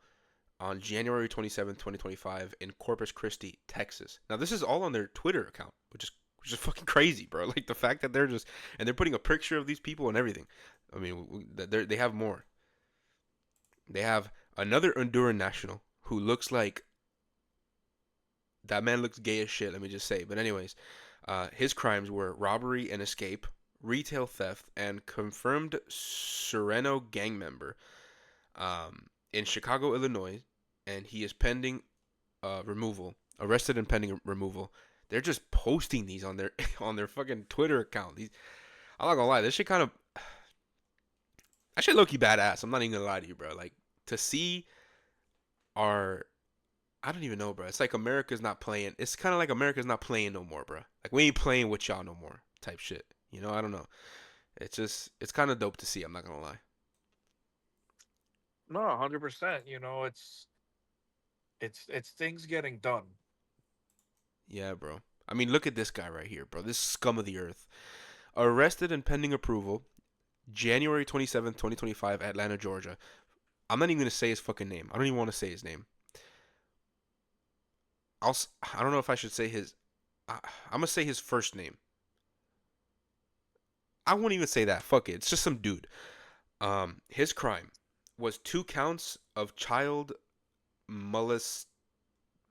on January 27th, 2025 in Corpus Christi, Texas. Now, this is all on their Twitter account, which is fucking crazy, bro. Like the fact that they're putting a picture of these people and everything. I mean, they have more. They have another Honduran national who looks like that man looks gay as shit. Let me just say. But anyways, his crimes were robbery and escape, retail theft, and confirmed Sereno gang member in Chicago, Illinois, and he is pending removal, arrested and pending removal. They're just posting these on their on their fucking Twitter account. I'm not gonna lie, this shit kind of actually low key badass. I'm not even gonna lie to you, bro. Like to see our I don't even know, bro. It's like America's not playing. It's kind of like America's not playing no more, bro. Like we ain't playing with y'all no more, type shit. You know, I don't know. It's kind of dope to see. I'm not gonna lie. No, 100%. It's things getting done. Yeah, bro. I mean, look at this guy right here, bro. This scum of the earth, arrested and pending approval, January 27th, 2025, Atlanta, Georgia. I'm not even gonna say his fucking name. I don't even want to say his name. I don't know if I should say his. I'm gonna say his first name. I won't even say that. Fuck it. It's just some dude. His crime was 2 counts of child molest.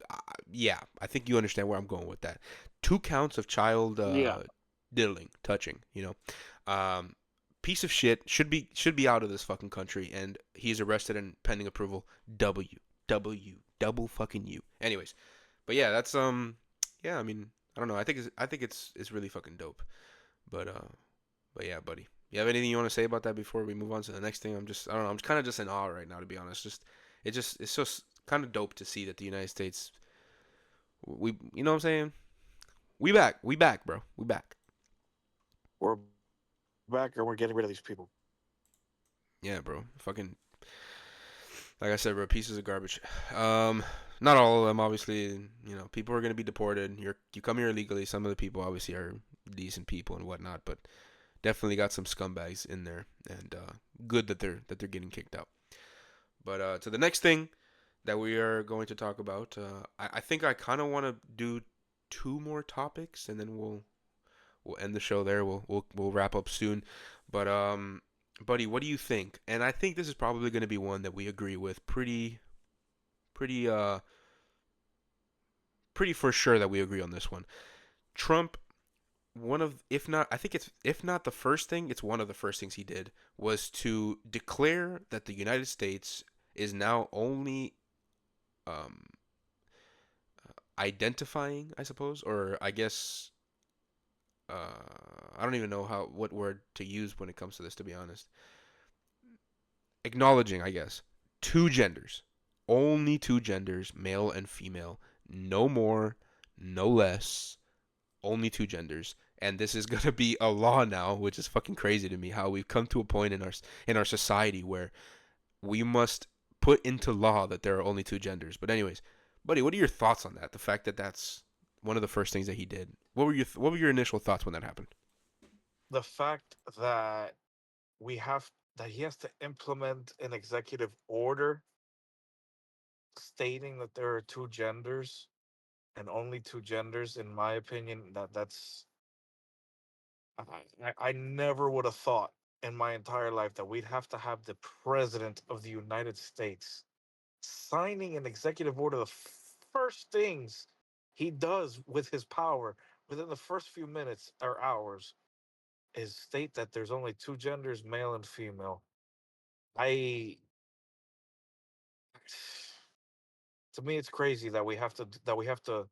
Uh, yeah, I think you understand where I'm going with that. 2 counts of child Yeah. diddling, touching. Piece of shit should be out of this fucking country, and he's arrested and pending approval. Double fucking you. Anyways, but yeah, that's yeah. I mean, I don't know. I think it's really fucking dope. But yeah, buddy. You have anything you want to say about that before we move on to the next thing? I don't know. I'm kind of just in awe right now, to be honest. It's just kind of dope to see that the United States, you know what I'm saying? We back, bro. We back. We're back and we're getting rid of these people. Yeah, bro. Fucking, like I said, bro, pieces of garbage. Um, Not all of them, obviously. People are gonna be deported. You come here illegally. Some of the people obviously are decent people and whatnot, but definitely got some scumbags in there, and good that they're getting kicked out. But to the next thing that we are going to talk about, I think I kind of want to do two more topics, and then we'll end the show there. We'll wrap up soon. But buddy, what do you think? And I think this is probably going to be one that we agree with pretty pretty for sure that we agree on this one. Trump, one of if not I think it's if not the first thing, it's one of the first things he did was to declare that the United States is now only um identifying, I suppose, or I guess I don't even know what word to use when it comes to this, to be honest. Acknowledging, I guess, two genders, only two genders, male and female, no more, no less, only two genders. And this is gonna be a law now, which is fucking crazy to me. How we've come to a point in our society where we must put into law that there are only two genders. But anyways, buddy, what are your thoughts on that? The fact that that's one of the first things that he did. What were your initial thoughts when that happened? The fact that we have that he has to implement an executive order stating that there are two genders and only two genders, in my opinion, I never would have thought in my entire life that we'd have to have the president of the United States signing an executive order. The first things he does with his power within the first few minutes or hours is state that there's only two genders, male and female. I to me, it's crazy that we have to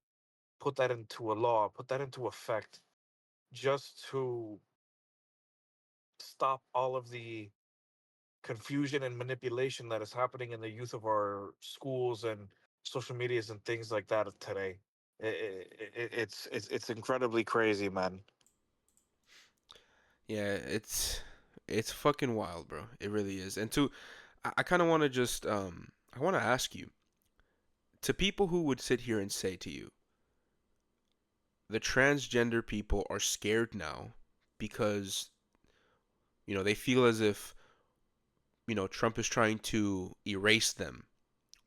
put that into a law, put that into effect, just to stop all of the confusion and manipulation that is happening in the youth of our schools and social medias and things like that today. It's incredibly crazy, man. Yeah, it's fucking wild, bro. It really is. And I kind of want to just I want to ask you, to people who would sit here and say to you, the transgender people are scared now because, they feel as if, Trump is trying to erase them,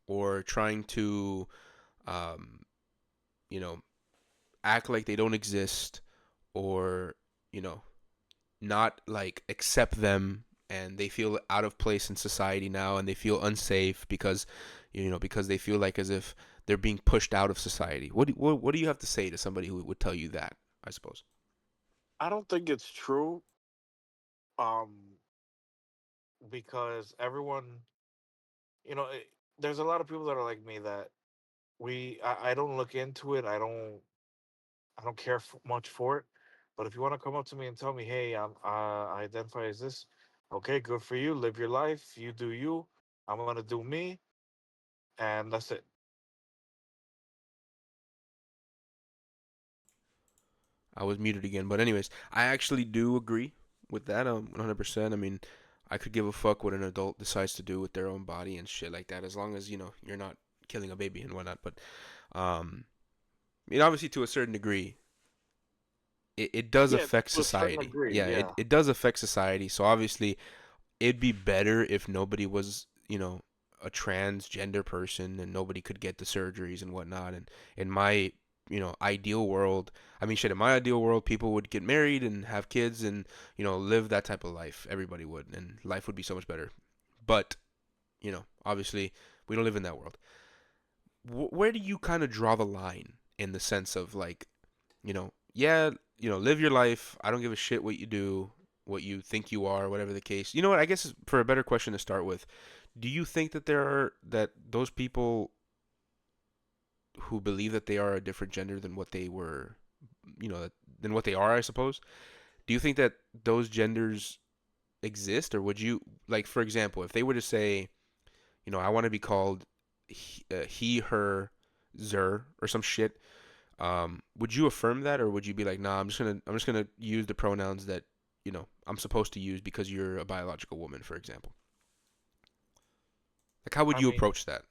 or trying to um, you know, act like they don't exist, or, you know, not like accept them, and they feel out of place in society now, and they feel unsafe because, because they feel like as if they're being pushed out of society. What do you have to say to somebody who would tell you that, I suppose? I don't think it's true, um, because everyone, you know, there's a lot of people that are like me that I don't look into it. I don't care much for it. But if you want to come up to me and tell me, hey, I identify as this, okay, good for you. Live your life. You do you. I'm gonna do me, and that's it. I was muted again, but anyways, I actually do agree with that 100%. I mean, I could give a fuck what an adult decides to do with their own body and shit like that, as long as you're not killing a baby and whatnot. But um, I mean, obviously, to a certain degree, it does Yeah, affect to a certain society. degree. Yeah, Yeah. it does affect society. So obviously, it'd be better if nobody was, a transgender person, and nobody could get the surgeries and whatnot. And in my, ideal world, I mean, shit, in my ideal world, people would get married and have kids and, live that type of life. Everybody would, and life would be so much better. But, obviously, we don't live in that world. Where do you kind of draw the line in the sense of like, yeah, live your life. I don't give a shit what you do, what you think you are, whatever the case. You know what? I guess for a better question to start with, do you think that those people who believe that they are a different gender than what they were, than what they are, I suppose? Do you think that those genders exist, or would you, like, for example, if they were to say, I want to be called he, her, zer, or some shit, would you affirm that, or would you be like, nah, I'm just gonna use the pronouns that I'm supposed to use because you're a biological woman, for example? Like, how would I you mean, approach that?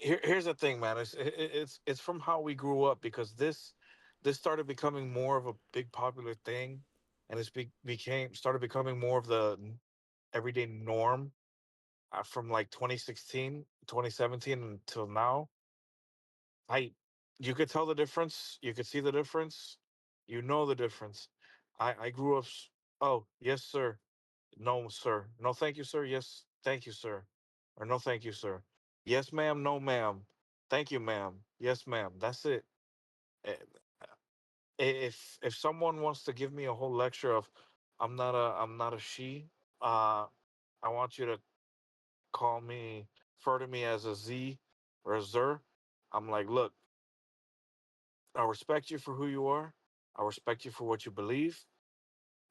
here's the thing, man. It's from how we grew up, because this started becoming more of a big popular thing, and became started becoming more of the everyday norm, from like 2016, 2017 until now. I You could tell the difference. You could see the difference. You know the difference. I grew up. Oh, yes, sir. No, sir. No, thank you, sir. Yes, thank you, sir. Or no, thank you, sir. Yes, ma'am. No, ma'am. Thank you, ma'am. Yes, ma'am. That's it. Eh, if someone wants to give me a whole lecture of I'm not a she, uh, I want you to refer to me as a Z or a Zer. I'm like, look, I respect you for who you are. I respect you for what you believe.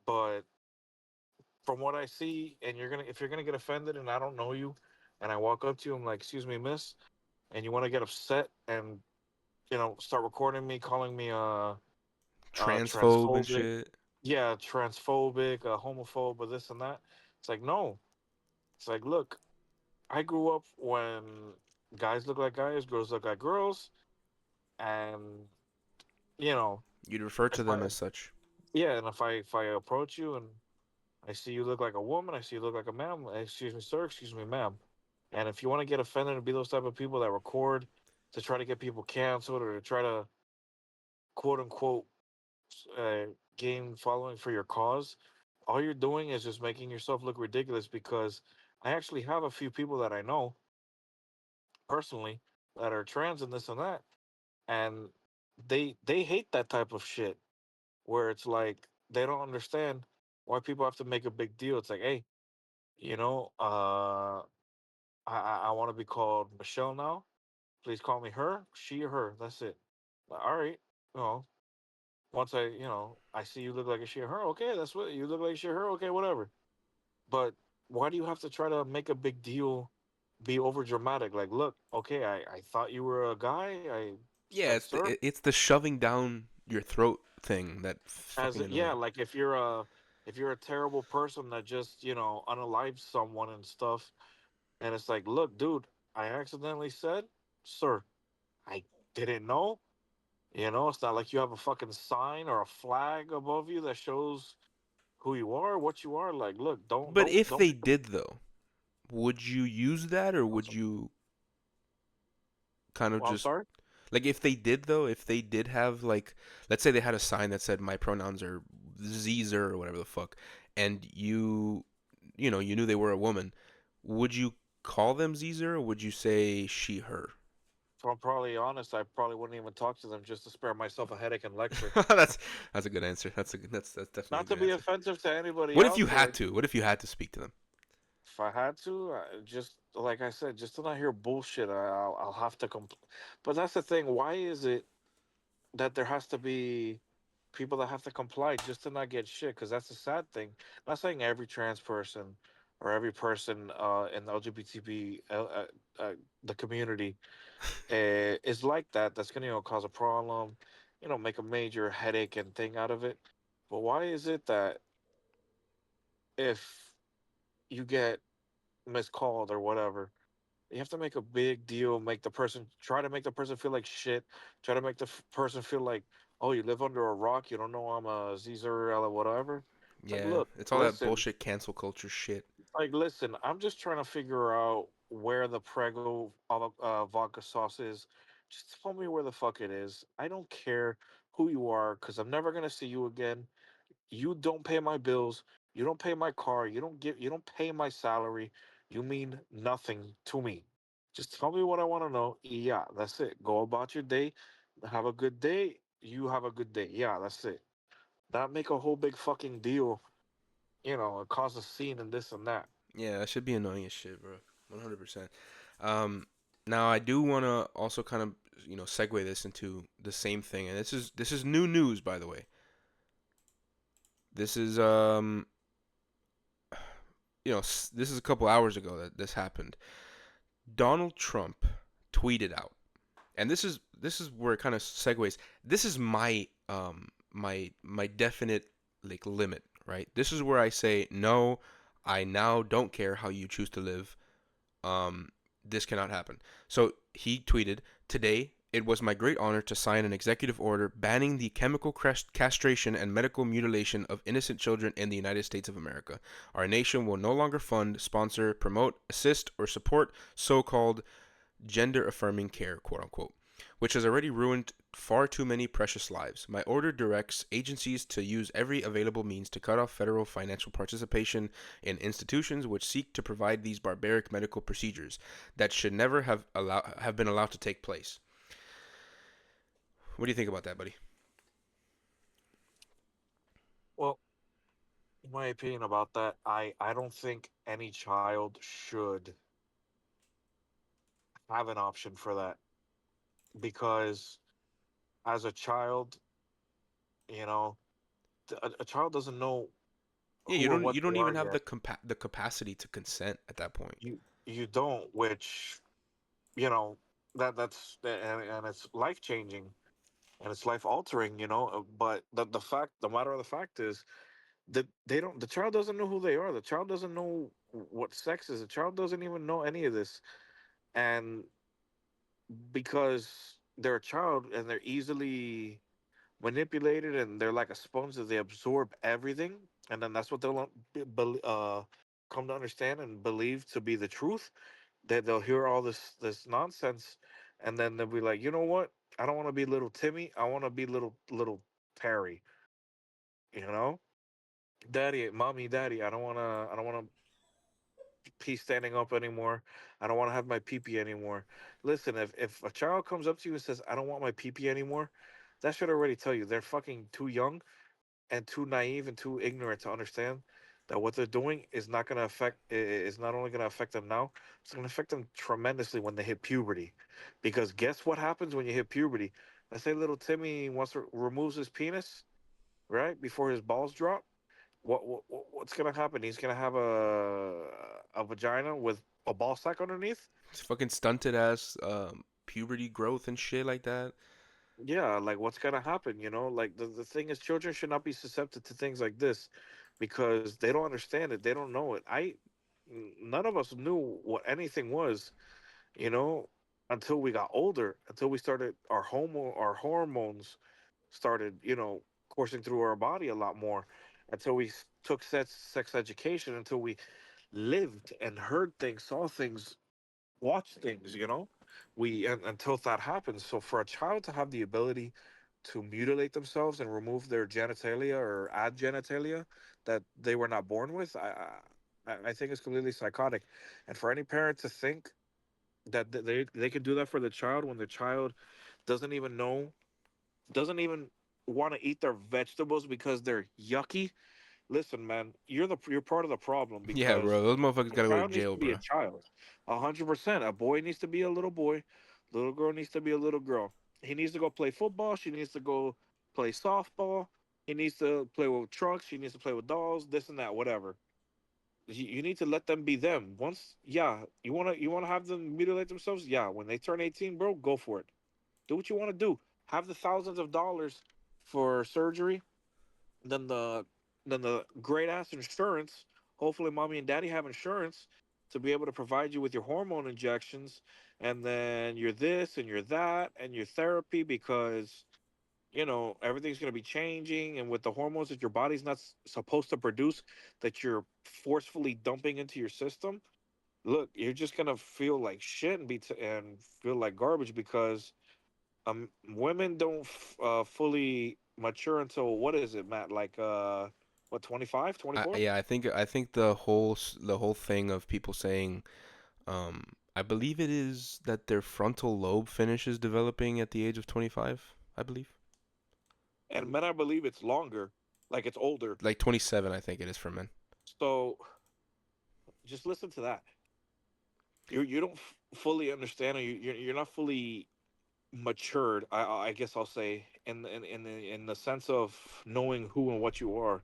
But from what I see, and if you're gonna get offended, and I don't know you, and I walk up to you, I'm like, excuse me, miss, and you want to get upset and start recording me, calling me Transphobe and transphobic, shit. yeah, transphobic, homophobe, or this and that. It's like, no. It's like, look, I grew up when guys look like guys, girls look like girls, and you know, You'd refer to if them I as such. yeah, and if I approach you and I see you look like a woman, I see you look like a man. Excuse me, sir. Excuse me, ma'am. And if you want to get offended and be those type of people that record to try to get people canceled, or to try to quote unquote uh, gain following for your cause, all you're doing is just making yourself look ridiculous. Because I actually have a few people that I know personally that are trans and this and that, and they hate that type of shit where it's like they don't understand why people have to make a big deal. It's like, hey, you know, I want to be called Michelle now. Please call me her, she or her. That's it. Like, all right, you know, once I see you look like a she or her. Okay, that's what you look like, she or her. Okay, whatever. But why do you have to try to make a big deal, be over dramatic? Like, look, okay, I thought you were a guy. I Yeah, said, sir, it's the shoving down your throat thing that's as fucking yeah, annoying. like if you're a terrible person that just unalives someone and stuff, and it's like, look, dude, I accidentally said, sir, I didn't know. It's not like you have a fucking sign or a flag above you that shows who you are, what you are. Like, look, don't But don't if don't. they did though, would you use that or would you kind of Well, I'm just sorry. like if they did though, if they did have like let's say they had a sign that said my pronouns are Zer or whatever the fuck and you knew they were a woman, would you call them Zer or would you say she her? If I'm probably honest, I probably wouldn't even talk to them just to spare myself a headache and lecture. that's that's a good answer. That's definitely a Not to good be answer. offensive to anybody What if you out had there. to? What if you had to speak to them? If I had to, just like I said, just to not hear bullshit, I'll have to But that's the thing. Why is it that there has to be people that have to comply just to not get shit? Because that's a sad thing. Not saying every trans person or every person in the LGBT the community is like that. That's gonna cause a problem, make a major headache and thing out of it. But why is it that if you get miscalled or whatever, you have to make a big deal, try to make the person feel like shit, try to make the person feel like, oh, you live under a rock, you don't know I'm a Caesar or whatever. It's like, Yeah, look, it's all that listen, bullshit cancel culture shit. I'm just trying to figure out where the Prego vodka sauce is. Just tell me where the fuck it is. I don't care who you are, because I'm never gonna see you again. You don't pay my bills. You don't pay my car. You don't pay my salary. You mean nothing to me. Just tell me what I want to know. Yeah, that's it. Go about your day. Have a good day. You have a good day. Yeah, that's it. Not make a whole big fucking deal, and cause a scene and this and that. Yeah, that should be annoying as shit, bro. 100%. Um, now I do want to also kind of segue this into the same thing, and this is new news, by the way. This is this is a couple hours ago that this happened. Donald Trump tweeted out, and this is where it kind of segues. This is my definite like limit, right? This is where I say no. I now don't care how you choose to live. um, this cannot happen. So he tweeted, today, it was my great honor to sign an executive order banning the chemical castration and medical mutilation of innocent children in the United States of America. Our nation will no longer fund, sponsor, promote, assist, or support so called gender affirming care, quote unquote, which has already ruined far too many precious lives. My order directs agencies to use every available means to cut off federal financial participation in institutions which seek to provide these barbaric medical procedures that should never have been allowed to take place. What do you think about that, buddy? Well, my opinion about that, I don't think any child should have an option for that, because as a child, you know, a child doesn't know Yeah, who or what you they don't are even have yet. the capacity to consent at that point. You don't, which you know and it's life changing and it's life altering. But the matter of the fact is that the child doesn't know who they are. The child doesn't know what sex is. The child doesn't even know any of this, and because they're a child and they're easily manipulated and they're like a sponge that they absorb everything, and then that's what they'll come to understand and believe to be the truth. That they'll hear all this nonsense, and then they'll be like, you know what, I don't want to be little Timmy, I want to be little Perry. you know Daddy, mommy, daddy, I don't want to pee standing up anymore. I don't want to have my pee pee anymore. Listen, if a child comes up to you and says, I don't want my pee pee anymore, that should already tell you they're fucking too young and too naive and too ignorant to understand that what they're doing is not going to affect is not only going to affect them now, it's going to affect them tremendously when they hit puberty. Because guess what happens when you hit puberty? Let's say little Timmy wants to removes his penis, right? Before his balls drop. What's going to happen? He's going to have a vagina with a ball sack underneath. It's fucking stunted ass puberty growth and shit like that. Yeah, like what's gonna happen, Like the thing is children should not be susceptible to things like this because they don't understand it, they don't know it. None of us knew what anything was, you know, until we got older, until we started our hormones started, coursing through our body a lot more, until we took sex education, until we lived and heard things, saw things, watch things, until that happens. So for a child to have the ability to mutilate themselves and remove their genitalia or add genitalia that they were not born with, I think it's completely psychotic. And for any parent to think that they can do that for the child when the child doesn't even know, doesn't even want to eat their vegetables because they're yucky. Listen, man, you're part of the problem Yeah, because bro. Those motherfuckers a gotta go to child needs jail, to be a bro. child, 100%. A boy needs to be a little boy, little girl needs to be a little girl. He needs to go play football. She needs to go play softball. He needs to play with trucks. She needs to play with dolls. This and that, whatever. You need to let them be them. Once, yeah, you wanna have them mutilate themselves. Yeah, when they turn 18, bro, go for it. Do what you want to do. Have the thousands of dollars for surgery, then the great ass insurance. Hopefully, mommy and daddy have insurance to be able to provide you with your hormone injections, and then you're this and you're that and your therapy because everything's going to be changing, and with the hormones that your body's not supposed to produce, that you're forcefully dumping into your system. Look, you're just gonna feel like shit and feel like garbage because women don't fully mature until what is it, Matt? Like what 25, 24? Yeah, I think the whole thing of people saying, I believe it is that their frontal lobe finishes developing at the age of 25. I believe, And men, I believe it's longer, like it's older. like 27. I think it is for men. So just listen to that. You don't fully understand, or you're not fully matured. I guess I'll say in the sense of knowing who and what you are.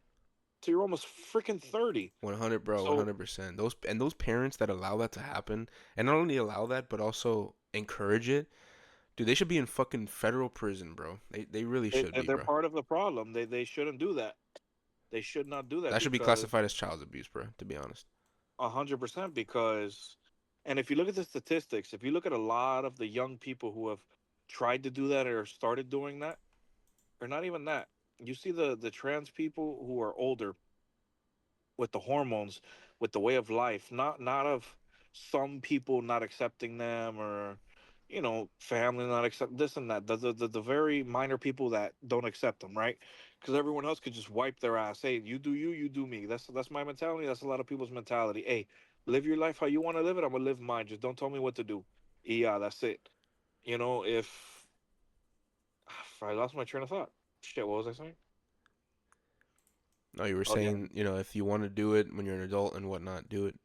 So you're almost freaking 30. 100, bro. So 100%. Those parents that allow that to happen, and not only allow that, but also encourage it, dude. They should be in fucking federal prison, bro. They really should be, they're bro. part of the problem. They shouldn't do that. They should not do that That should be because classified as child abuse, bro. To be honest. 100% because, and if you look at the statistics, if you look at a lot of the young people who have tried to do that or started doing that, or not even that, you see the trans people who are older with the hormones, with the way of life, not of some people not accepting them or family not accept this and that. The very minor people that don't accept them, right? Because everyone else could just wipe their ass. Hey, you do you, you do me. That's my mentality. That's a lot of people's mentality. Hey, live your life how you want to live it. I'm gonna live mine. Just don't tell me what to do. Yeah, that's it. If I lost my train of thought, shit, what was I saying? No, you were Oh yeah, saying, if you want to do it when you're an adult and whatnot, do it.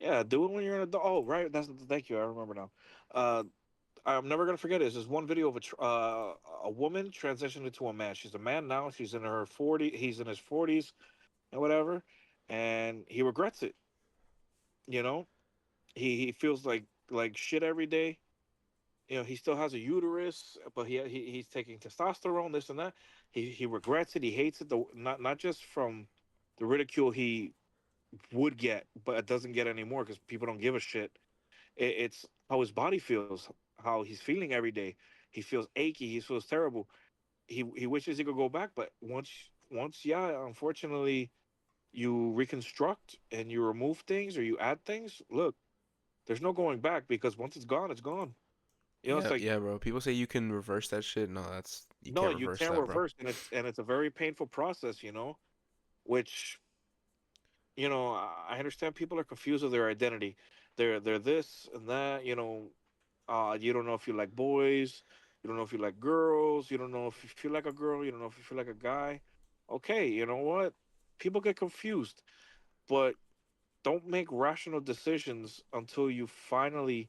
yeah. Do it when you're an adult. Oh, right. That's thank you. I remember now. Uh, I'm never gonna forget this. There's one video of a woman transitioning to a man. She's a man now. She's in her 40. He's in his 40s and whatever, and he regrets it. You know, he feels like shit every day. He still has a uterus, but he's taking testosterone, this and that. He regrets it. He hates it. Not just from the ridicule he would get, but it doesn't get anymore because people don't give a shit. It's how his body feels, how he's feeling every day. He feels achy. He feels terrible. He wishes he could go back, but once yeah, unfortunately, you reconstruct and you remove things or you add things. Look, there's no going back because once it's gone, it's gone. It's Yeah, like yeah, bro. People say you can reverse that shit. No, you no, can't you reverse can't that, bro. reverse, and it's a very painful process. Which I understand people are confused with their identity. They're this and that. You don't know if you like boys. You don't know if you like girls. You don't know if you feel like a girl. You don't know if you feel like a guy. Okay, you know what? People get confused, but don't make rational decisions until you finally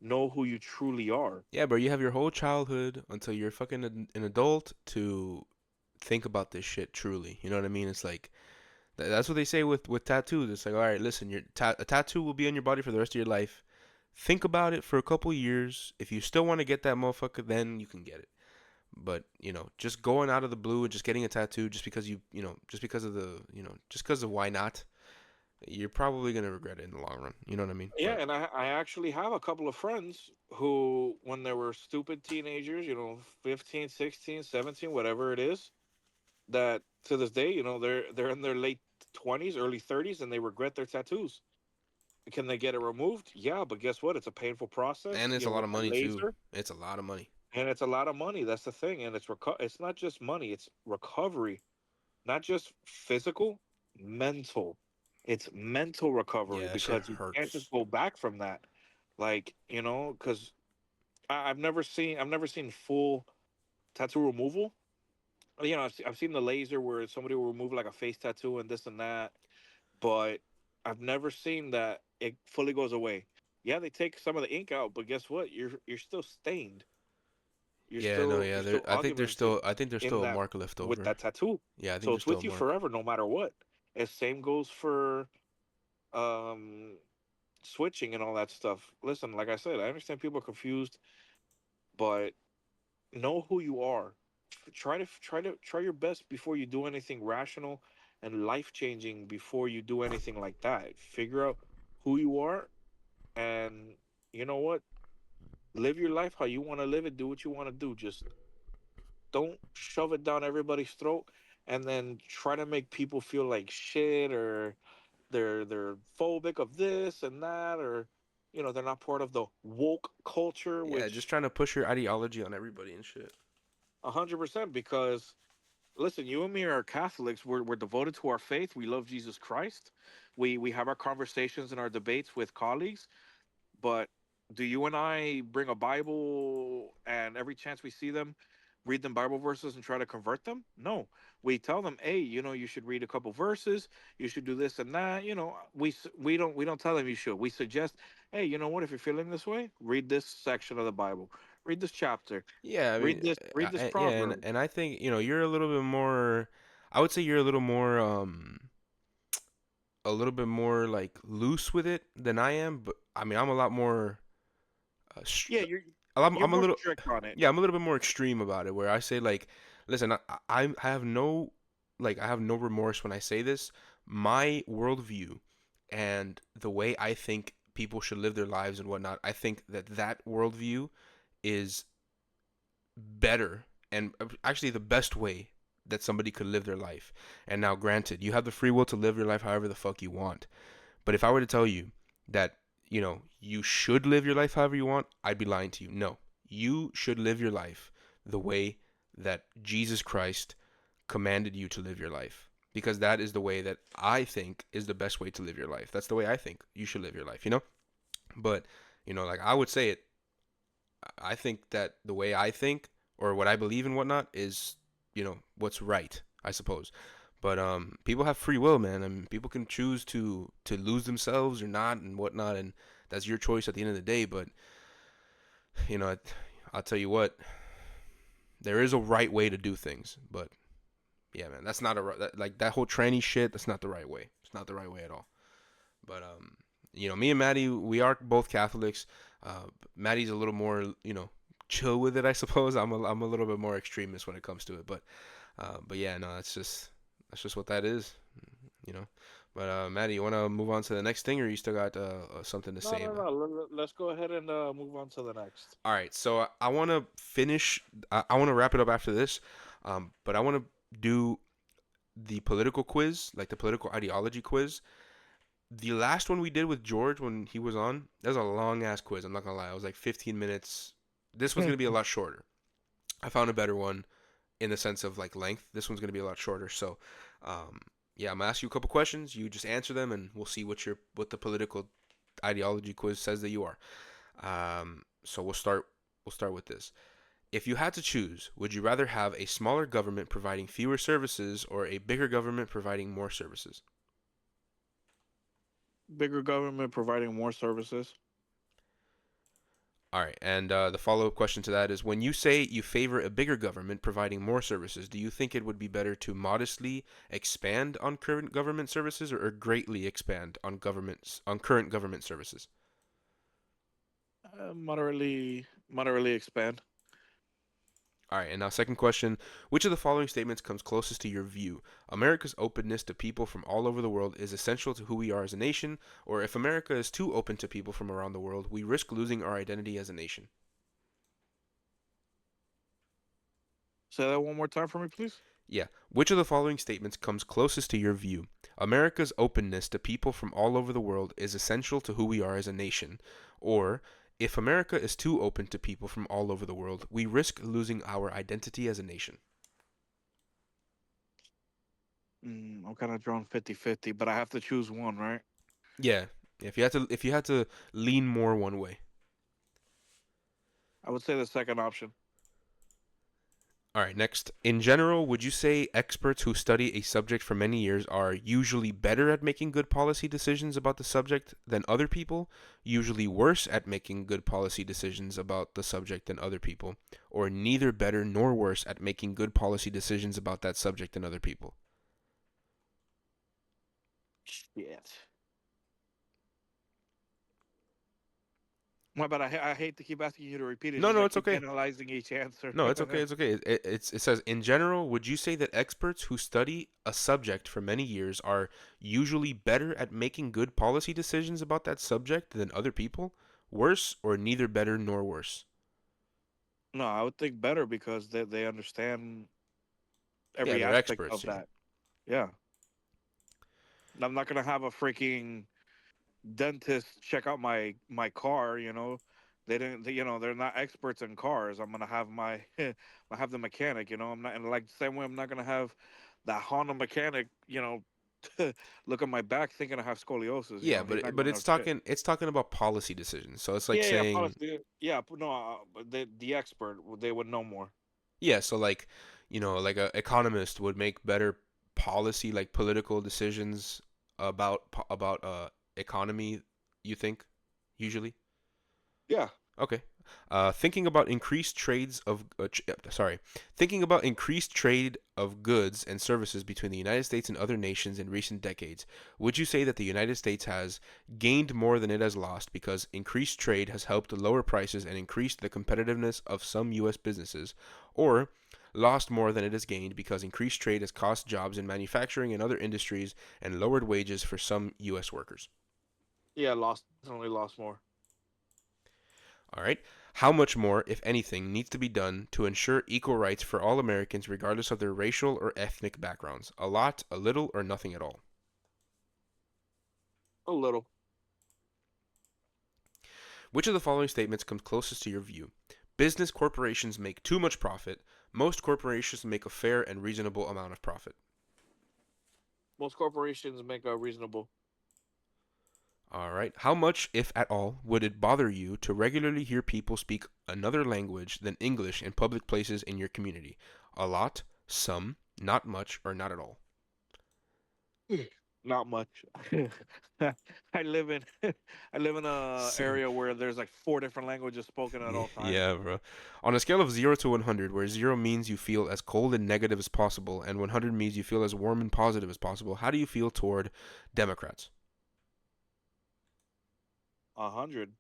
know who you truly are. Yeah, bro, you have your whole childhood until you're fucking an adult to think about this shit truly. You know what I mean? It's like that's what they say with tattoos. It's like, all right, listen, a tattoo will be on your body for the rest of your life. Think about it for a couple years. If you still want to get that motherfucker, then you can get it. But just going out of the blue and just getting a tattoo just because just because of just because of why not, you're probably gonna regret it in the long run. You know what I mean? Yeah, But and I actually have a couple of friends who, when they were stupid teenagers, 15, 16, 17, whatever it is, that to this day, they're in their late 20s, early 30s, and they regret their tattoos. Can they get it removed? Yeah, but guess what? It's a painful process, and it's a lot with of the money too. laser, It's a lot of money. and it's a lot of money. That's the thing, and it's not just money; it's recovery, not just physical, mental. It's mental recovery Yeah, that shit because you can't just hurts. go back from that. Like, because I've never seen full tattoo removal. I've seen the laser where somebody will remove like a face tattoo and this and that, but I've never seen that it fully goes away. Yeah, they take some of the ink out, but guess what? You're still stained. You're Yeah, no, still yeah. you're still augmented I think there's in still a that mark left with over. that tattoo. Yeah, I think So there's it's still a with you mark. forever, no matter what. And same goes for um switching and all that stuff. Listen, like I said, I understand people are confused, but know who you are. Try your best before you do anything rational and life changing. Before you do anything like that, figure out who you are, and you know what, live your life how you want to live it. Do what you want to do. Just don't shove it down everybody's throat, and then try to make people feel like shit, or they're phobic of this and that, or they're not part of the woke culture, Yeah, just which trying to push your ideology on everybody and shit. 100%. Because listen, you and me are Catholics. We're devoted to our faith. We love Jesus Christ. We have our conversations and our debates with colleagues. But do you and I bring a Bible and every chance we see them, read them Bible verses and try to convert them? No. We tell them, hey, you should read a couple verses. You should do this and that. We don't tell them you should. We suggest, hey, you know what? If you're feeling this way, read this section of the Bible. Read this chapter. Yeah, I mean, Read this yeah, proverb. and I think you're a little bit more. I would say you're a little bit more like loose with it than I am. But I mean, I'm a lot more. Yeah, you're you're I'm a more little. strict on it. Yeah, I'm a little bit more extreme about it. Where I say like, listen, I have no I have no remorse when I say this. My worldview and the way I think people should live their lives and whatnot. I think that worldview is better and actually the best way that somebody could live their life. And now, granted, you have the free will to live your life however the fuck you want. But if I were to tell you that, you should live your life however you want, I'd be lying to you. No, you should live your life the way that Jesus Christ commanded you to live your life. Because that is the way that I think is the best way to live your life. That's the way I think you should live your life. But, like I would say it, I think that the way I think or what I believe and whatnot is, what's right, I suppose. But people have free will, man, and people can choose to lose themselves or not and whatnot, and that's your choice at the end of the day. But you know, I'll tell you what, there is a right way to do things. But yeah, man, that's not like that whole tranny shit. That's not the right way. It's not the right way at all. But me and Maddie, we are both Catholics. Maddie's a little more, chill with it, I suppose. I'm a little bit more extremist when it comes to it. But yeah, no, that's just what that is, you know. But Maddie, you want to move on to the next thing, or you still got something to No, say no, about? no. Let's go ahead and move on to the next. All right, so I want to finish. I want to wrap it up after this, but I want to do the political quiz, like the political ideology quiz. The last one we did with George when he was on, that was a long ass quiz. I'm not gonna lie, it was like 15 minutes. This one's gonna be a lot shorter. I found a better one in the sense of like length. This one's gonna be a lot shorter. So, um, Yeah, I'm gonna ask you a couple questions. You just answer them, and we'll see what the political ideology quiz says that you are. So we'll start with this. If you had to choose, would you rather have a smaller government providing fewer services or a bigger government providing more services? Bigger government providing more services. All right, and the follow-up question to that is: when you say you favor a bigger government providing more services, do you think it would be better to modestly expand on current government services or greatly expand on current government services? Moderately expand. All right, and now second question: which of the following statements comes closest to your view? America's openness to people from all over the world is essential to who we are as a nation, or if America is too open to people from around the world, we risk losing our identity as a nation. Say that one more time for me, please. Yeah. Which of the following statements comes closest to your view? America's openness to people from all over the world is essential to who we are as a nation. Or, if America is too open to people from all over the world, we risk losing our identity as a nation. I'm kind of drawn 50-50, but I have to choose one, right? Yeah. If you had to lean more one way. I would say the second option. All right, next. In general, would you say experts who study a subject for many years are usually better at making good policy decisions about the subject than other people, usually worse at making good policy decisions about the subject than other people, or neither better nor worse at making good policy decisions about that subject than other people? Shit. My bad. I hate to keep asking you to repeat it. No, Just no, I it's keep okay. analyzing each answer. No, it's okay. It's okay. It says, in general, would you say that experts who study a subject for many years are usually better at making good policy decisions about that subject than other people? Worse or neither better nor worse? No, I would think better because they understand Yeah, every they're aspect experts. of Yeah. that. Yeah. I'm not gonna have a freaking dentist check out my car. They didn't. They're not experts in cars. I'm gonna have my I have the mechanic. I'm not, and like the same way I'm not gonna have that Honda mechanic. Look at my back thinking I have scoliosis. Yeah, He's but not but gonna know shit. it's talking about policy decisions. So it's like Yeah, yeah, saying, policy. Yeah, no, but the expert they would know more. yeah, so like, like a economist would make better policy, like political decisions about economy, you think, usually? Yeah. Okay. Thinking about increased trades of sorry, thinking about increased trade of goods and services between the United States and other nations in recent decades, would you say that the United States has gained more than it has lost because increased trade has helped lower prices and increased the competitiveness of some U.S. businesses, or lost more than it has gained because increased trade has cost jobs in manufacturing and other industries and lowered wages for some U.S. workers? Yeah, lost definitely lost more. All right. How much more, if anything, needs to be done to ensure equal rights for all Americans regardless of their racial or ethnic backgrounds? A lot, a little, or nothing at all? A little. Which of the following statements comes closest to your view? Business corporations make too much profit. Most corporations make a fair and reasonable amount of profit. Most corporations make a reasonable. All right. How much, if at all, would it bother you to regularly hear people speak another language than English in public places in your community? A lot, some, not much, or not at all? Not much. I live in I live in a Same. area where there's like four different languages spoken at Yeah, all times. yeah, bro. On a scale of 0 to 100, where 0 means you feel as cold and negative as possible, and 100 means you feel as warm and positive as possible, how do you feel toward Democrats? 100.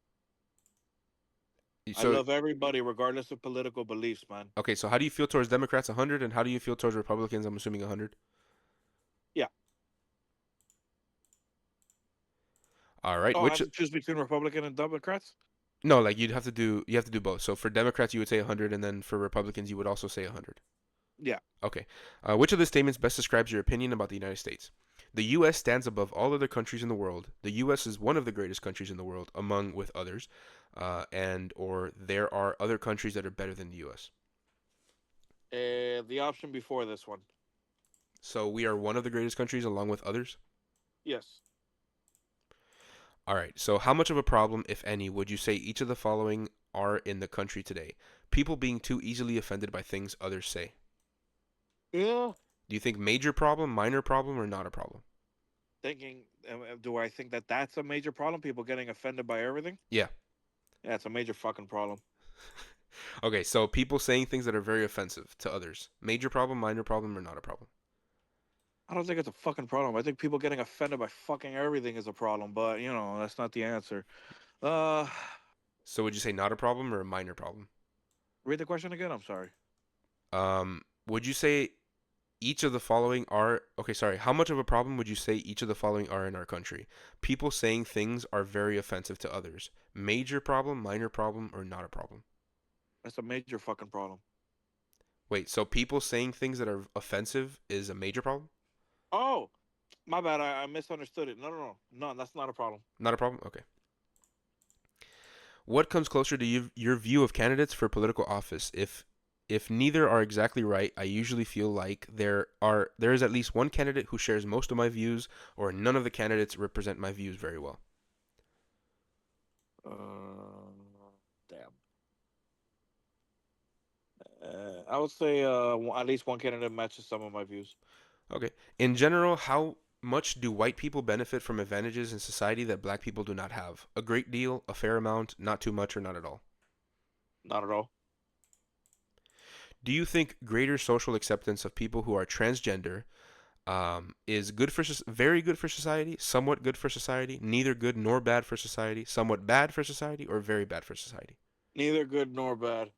I So, love everybody regardless of political beliefs, man. okay, so how do you feel towards Democrats? 100, and how do you feel towards Republicans? I'm assuming 100. Yeah. All right, Oh, I which have to choose between Republican and Democrats? no, like you have to do both. So for Democrats, you would say 100, and then for Republicans, you would also say 100. Yeah. Okay. Which of the statements best describes your opinion about the United States? The U.S. stands above all other countries in the world. The U.S. is one of the greatest countries in the world, among with others, and or there are other countries that are better than the U.S. The option before this one. So we are one of the greatest countries along with others. Yes. All right. So how much of a problem, if any, would you say each of the following are in the country today? People being too easily offended by things others say. Yeah. Do you think major problem, minor problem, or not a problem? Thinking, do I think that that's a major problem? People getting offended by everything? Yeah. Yeah, it's a major fucking problem. Okay. So people saying things that are very offensive to others. Major problem, minor problem, or not a problem? I don't think it's a fucking problem. I think people getting offended by fucking everything is a problem, but that's not the answer. Uh, So would you say not a problem or a minor problem? Read the question again. I'm sorry. Would you say each of the following are okay? Sorry. How much of a problem would you say each of the following are in our country? People saying things are very offensive to others. Major problem, minor problem, or not a problem? That's a major fucking problem. Wait. So people saying things that are offensive is a major problem? Oh, my bad. I misunderstood it. No, no, no, no. That's not a problem. Not a problem. Okay. What comes closer to your view of candidates for political office? If neither are exactly right, I usually feel like there is at least one candidate who shares most of my views, or none of the candidates represent my views very well. Uh, Damn. I would say at least one candidate matches some of my views. Okay. In general, how much do white people benefit from advantages in society that black people do not have? A great deal, a fair amount, not too much, or not at all? Not at all. Do you think greater social acceptance of people who are transgender is good for very good for society, somewhat good for society, neither good nor bad for society, somewhat bad for society, or very bad for society? Neither good nor bad.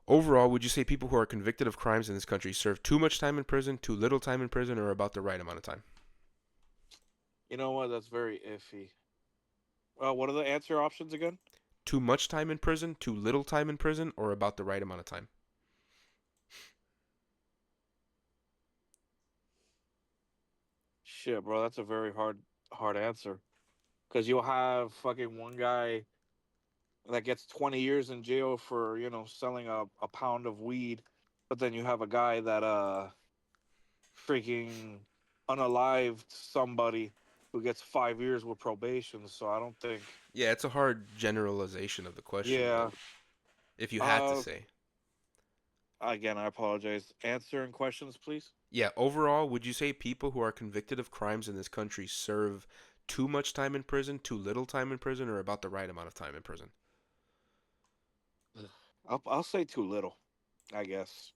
Overall, would you say people who are convicted of crimes in this country serve too much time in prison, too little time in prison, or about the right amount of time? You know what? That's very iffy. What are the answer options again? Too much time in prison, too little time in prison, or about the right amount of time? Shit, bro. That's a very hard answer. Because you'll have fucking one guy that gets 20 years in jail for selling a pound of weed, but then you have a guy that freaking unalived somebody who gets 5 years with probation. So I don't think. Yeah, it's a hard generalization of the question, but Yeah. if you had to Uh, say, Again, I apologize. Answering questions, please. yeah, overall, would you say people who are convicted of crimes in this country serve too much time in prison, too little time in prison, or about the right amount of time in prison? I'll say too little, I guess.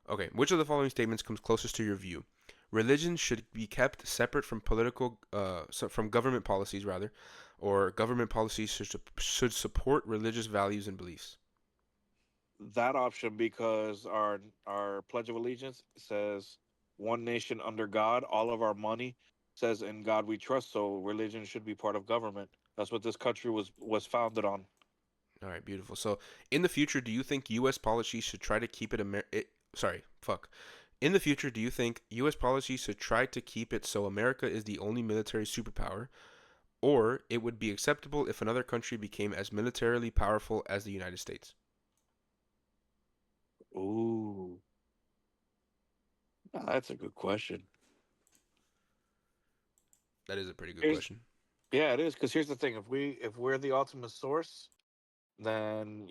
Okay, which of the following statements comes closest to your view? Religion should be kept separate from from government policies, rather, or government policies should support religious values and beliefs. That option because our Pledge of Allegiance says one nation under God. All of our money says in God we trust. So religion should be part of government. That's what this country was founded on. All right, beautiful. So, in the future, do you think U.S. policies should try to keep sorry, fuck. In the future, do you think U.S. policies should try to keep it so America is the only military superpower, or it would be acceptable if another country became as militarily powerful as the United States? Ooh, that's a good question. That is a pretty good Here's question. Yeah, it is because here's the thing: if we're the ultimate source, then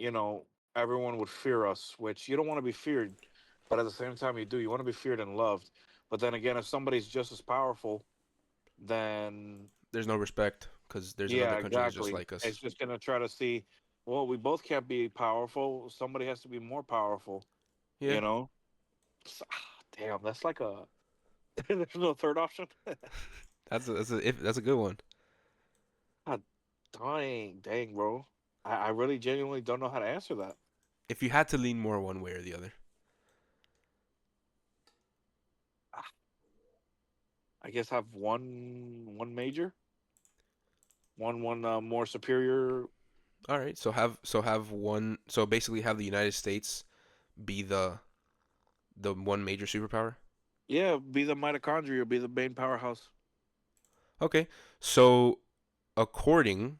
everyone would fear us, which you don't want to be feared, but at the same time you do. You want to be feared and loved. But then again, if somebody's just as powerful, then There's no respect because there's another yeah, country that's just exactly. like It's us. just gonna try to see. Well, we both can't be powerful. Somebody has to be more powerful. Yeah, You know. Damn, that's like a. There's no third option. that's a good one. God, dang, bro. I really genuinely don't know how to answer that. If you had to lean more one way or the other, Ah, I guess have one major, one more superior. all right. So have one. So basically, have the United States be the one major superpower. Yeah, be the mitochondria, be the main powerhouse. Okay. So according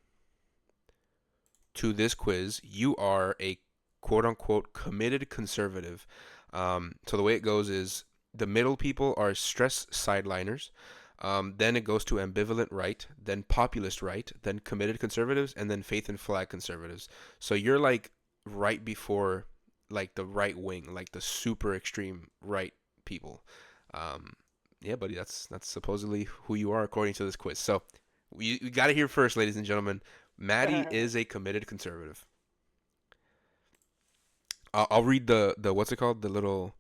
to this quiz, you are a quote unquote committed conservative. So the way it goes is the middle people are stress sideliners. Then it goes to ambivalent right, then populist right, then committed conservatives, and then faith and flag conservatives. So you're like right before like the right wing, like the super extreme right people. Um, yeah, buddy, that's supposedly who you are according to this quiz. So we got to hear first, ladies and gentlemen. Maddie is a committed conservative. I'll read the what's it called, the little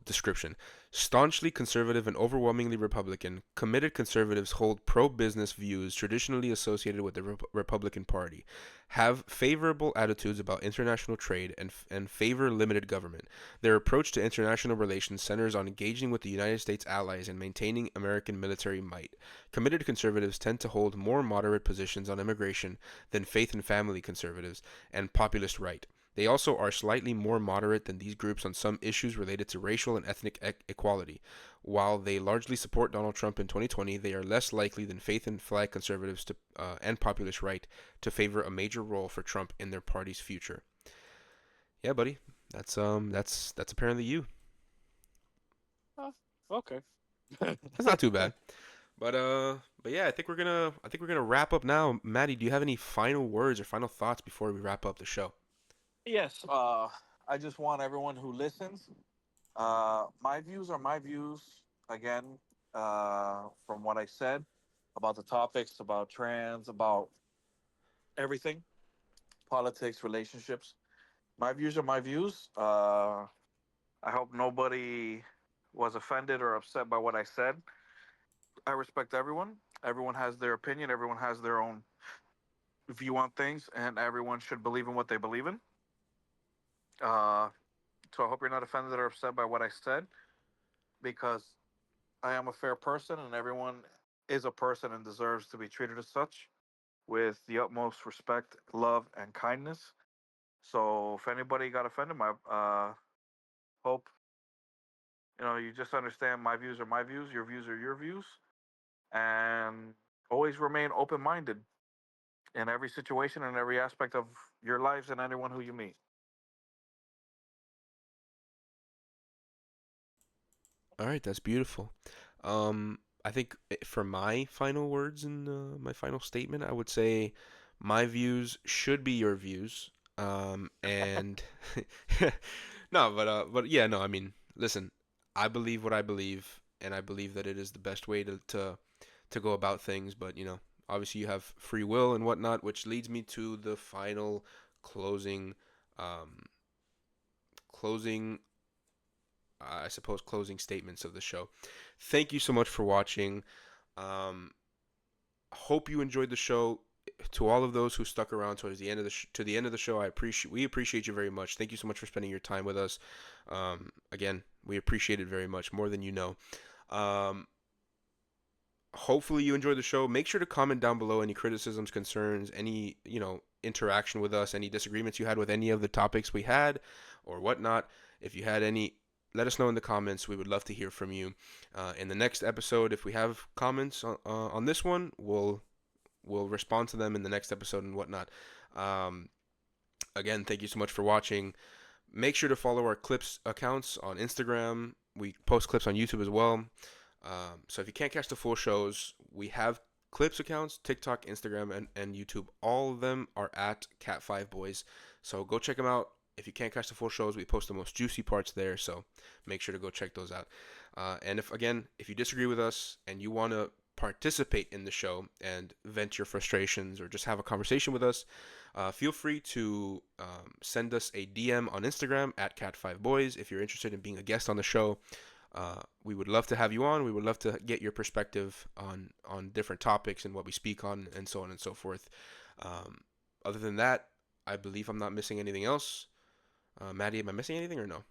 description. Staunchly conservative and overwhelmingly Republican, committed conservatives hold pro business views traditionally associated with the Republican Party, have favorable attitudes about international trade, and favor limited government. Their approach to international relations centers on engaging with the United States allies and maintaining American military might. Committed conservatives tend to hold more moderate positions on immigration than faith and family conservatives and populist right. They also are slightly more moderate than these groups on some issues related to racial and ethnic equality. While they largely support Donald Trump in 2020, they are less likely than faith and flag conservatives and populist right to favor a major role for Trump in their party's future. Yeah, buddy, that's apparently you. Oh, okay. That's not too bad. But yeah, I think we're gonna wrap up now. Maddie, do you have any final words or final thoughts before we wrap up the show? Yes. I just want everyone who listens. My views are my views. Again, from what I said about the topics, about trans, about everything, politics, relationships. My views are my views. I hope nobody was offended or upset by what I said. I respect everyone. Everyone has their opinion. Everyone has their own view on things, and everyone should believe in what they believe in. Uh, so I hope you're not offended or upset by what I said, because I am a fair person, and everyone is a person and deserves to be treated as such with the utmost respect, love, and kindness. So if anybody got offended, my hope you just understand my views are my views, your views are your views, and always remain open minded in every situation and every aspect of your lives and anyone who you meet. All right, that's beautiful. I think for my final words and my final statement, I would say my views should be your views. And no, but yeah, no, I mean, listen, I believe what I believe, and I believe that it is the best way to go about things. But obviously you have free will and whatnot, which leads me to the final closing, um, closing I suppose, closing statements of the show. Thank you so much for watching. Um, hope you enjoyed the show. To all of those who stuck around towards the end of to the end of the show, we appreciate you very much. Thank you so much for spending your time with us. Again, we appreciate it very much, more than you know. Um, hopefully you enjoyed the show. Make sure to comment down below any criticisms, concerns, any interaction with us, any disagreements you had with any of the topics we had, or whatnot. If you had any, let us know in the comments. We would love to hear from you. In the next episode, if we have comments on this one, we'll respond to them in the next episode and whatnot. Um, again, thank you so much for watching. Make sure to follow our clips accounts on Instagram. We post clips on YouTube as well. So if you can't catch the full shows, we have clips accounts, TikTok, Instagram, and YouTube. All of them are at CatFiveBoys. So go check them out. If you can't catch the full shows, we post the most juicy parts there. So make sure to go check those out. And if you disagree with us and you want to participate in the show and vent your frustrations or just have a conversation with us, feel free to send us a DM on Instagram at Cat5Boys if you're interested in being a guest on the show. We would love to have you on. We would love to get your perspective on different topics and what we speak on, and so on and so forth. Other than that, I believe I'm not missing anything else. Maddie, am I missing anything or no?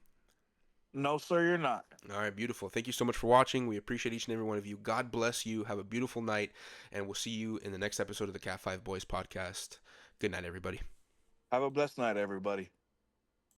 No, sir, you're not. All right, beautiful. Thank you so much for watching. We appreciate each and every one of you. God bless you. Have a beautiful night, and we'll see you in the next episode of the Cat 5 Boys podcast. Good night, everybody. Have a blessed night, everybody.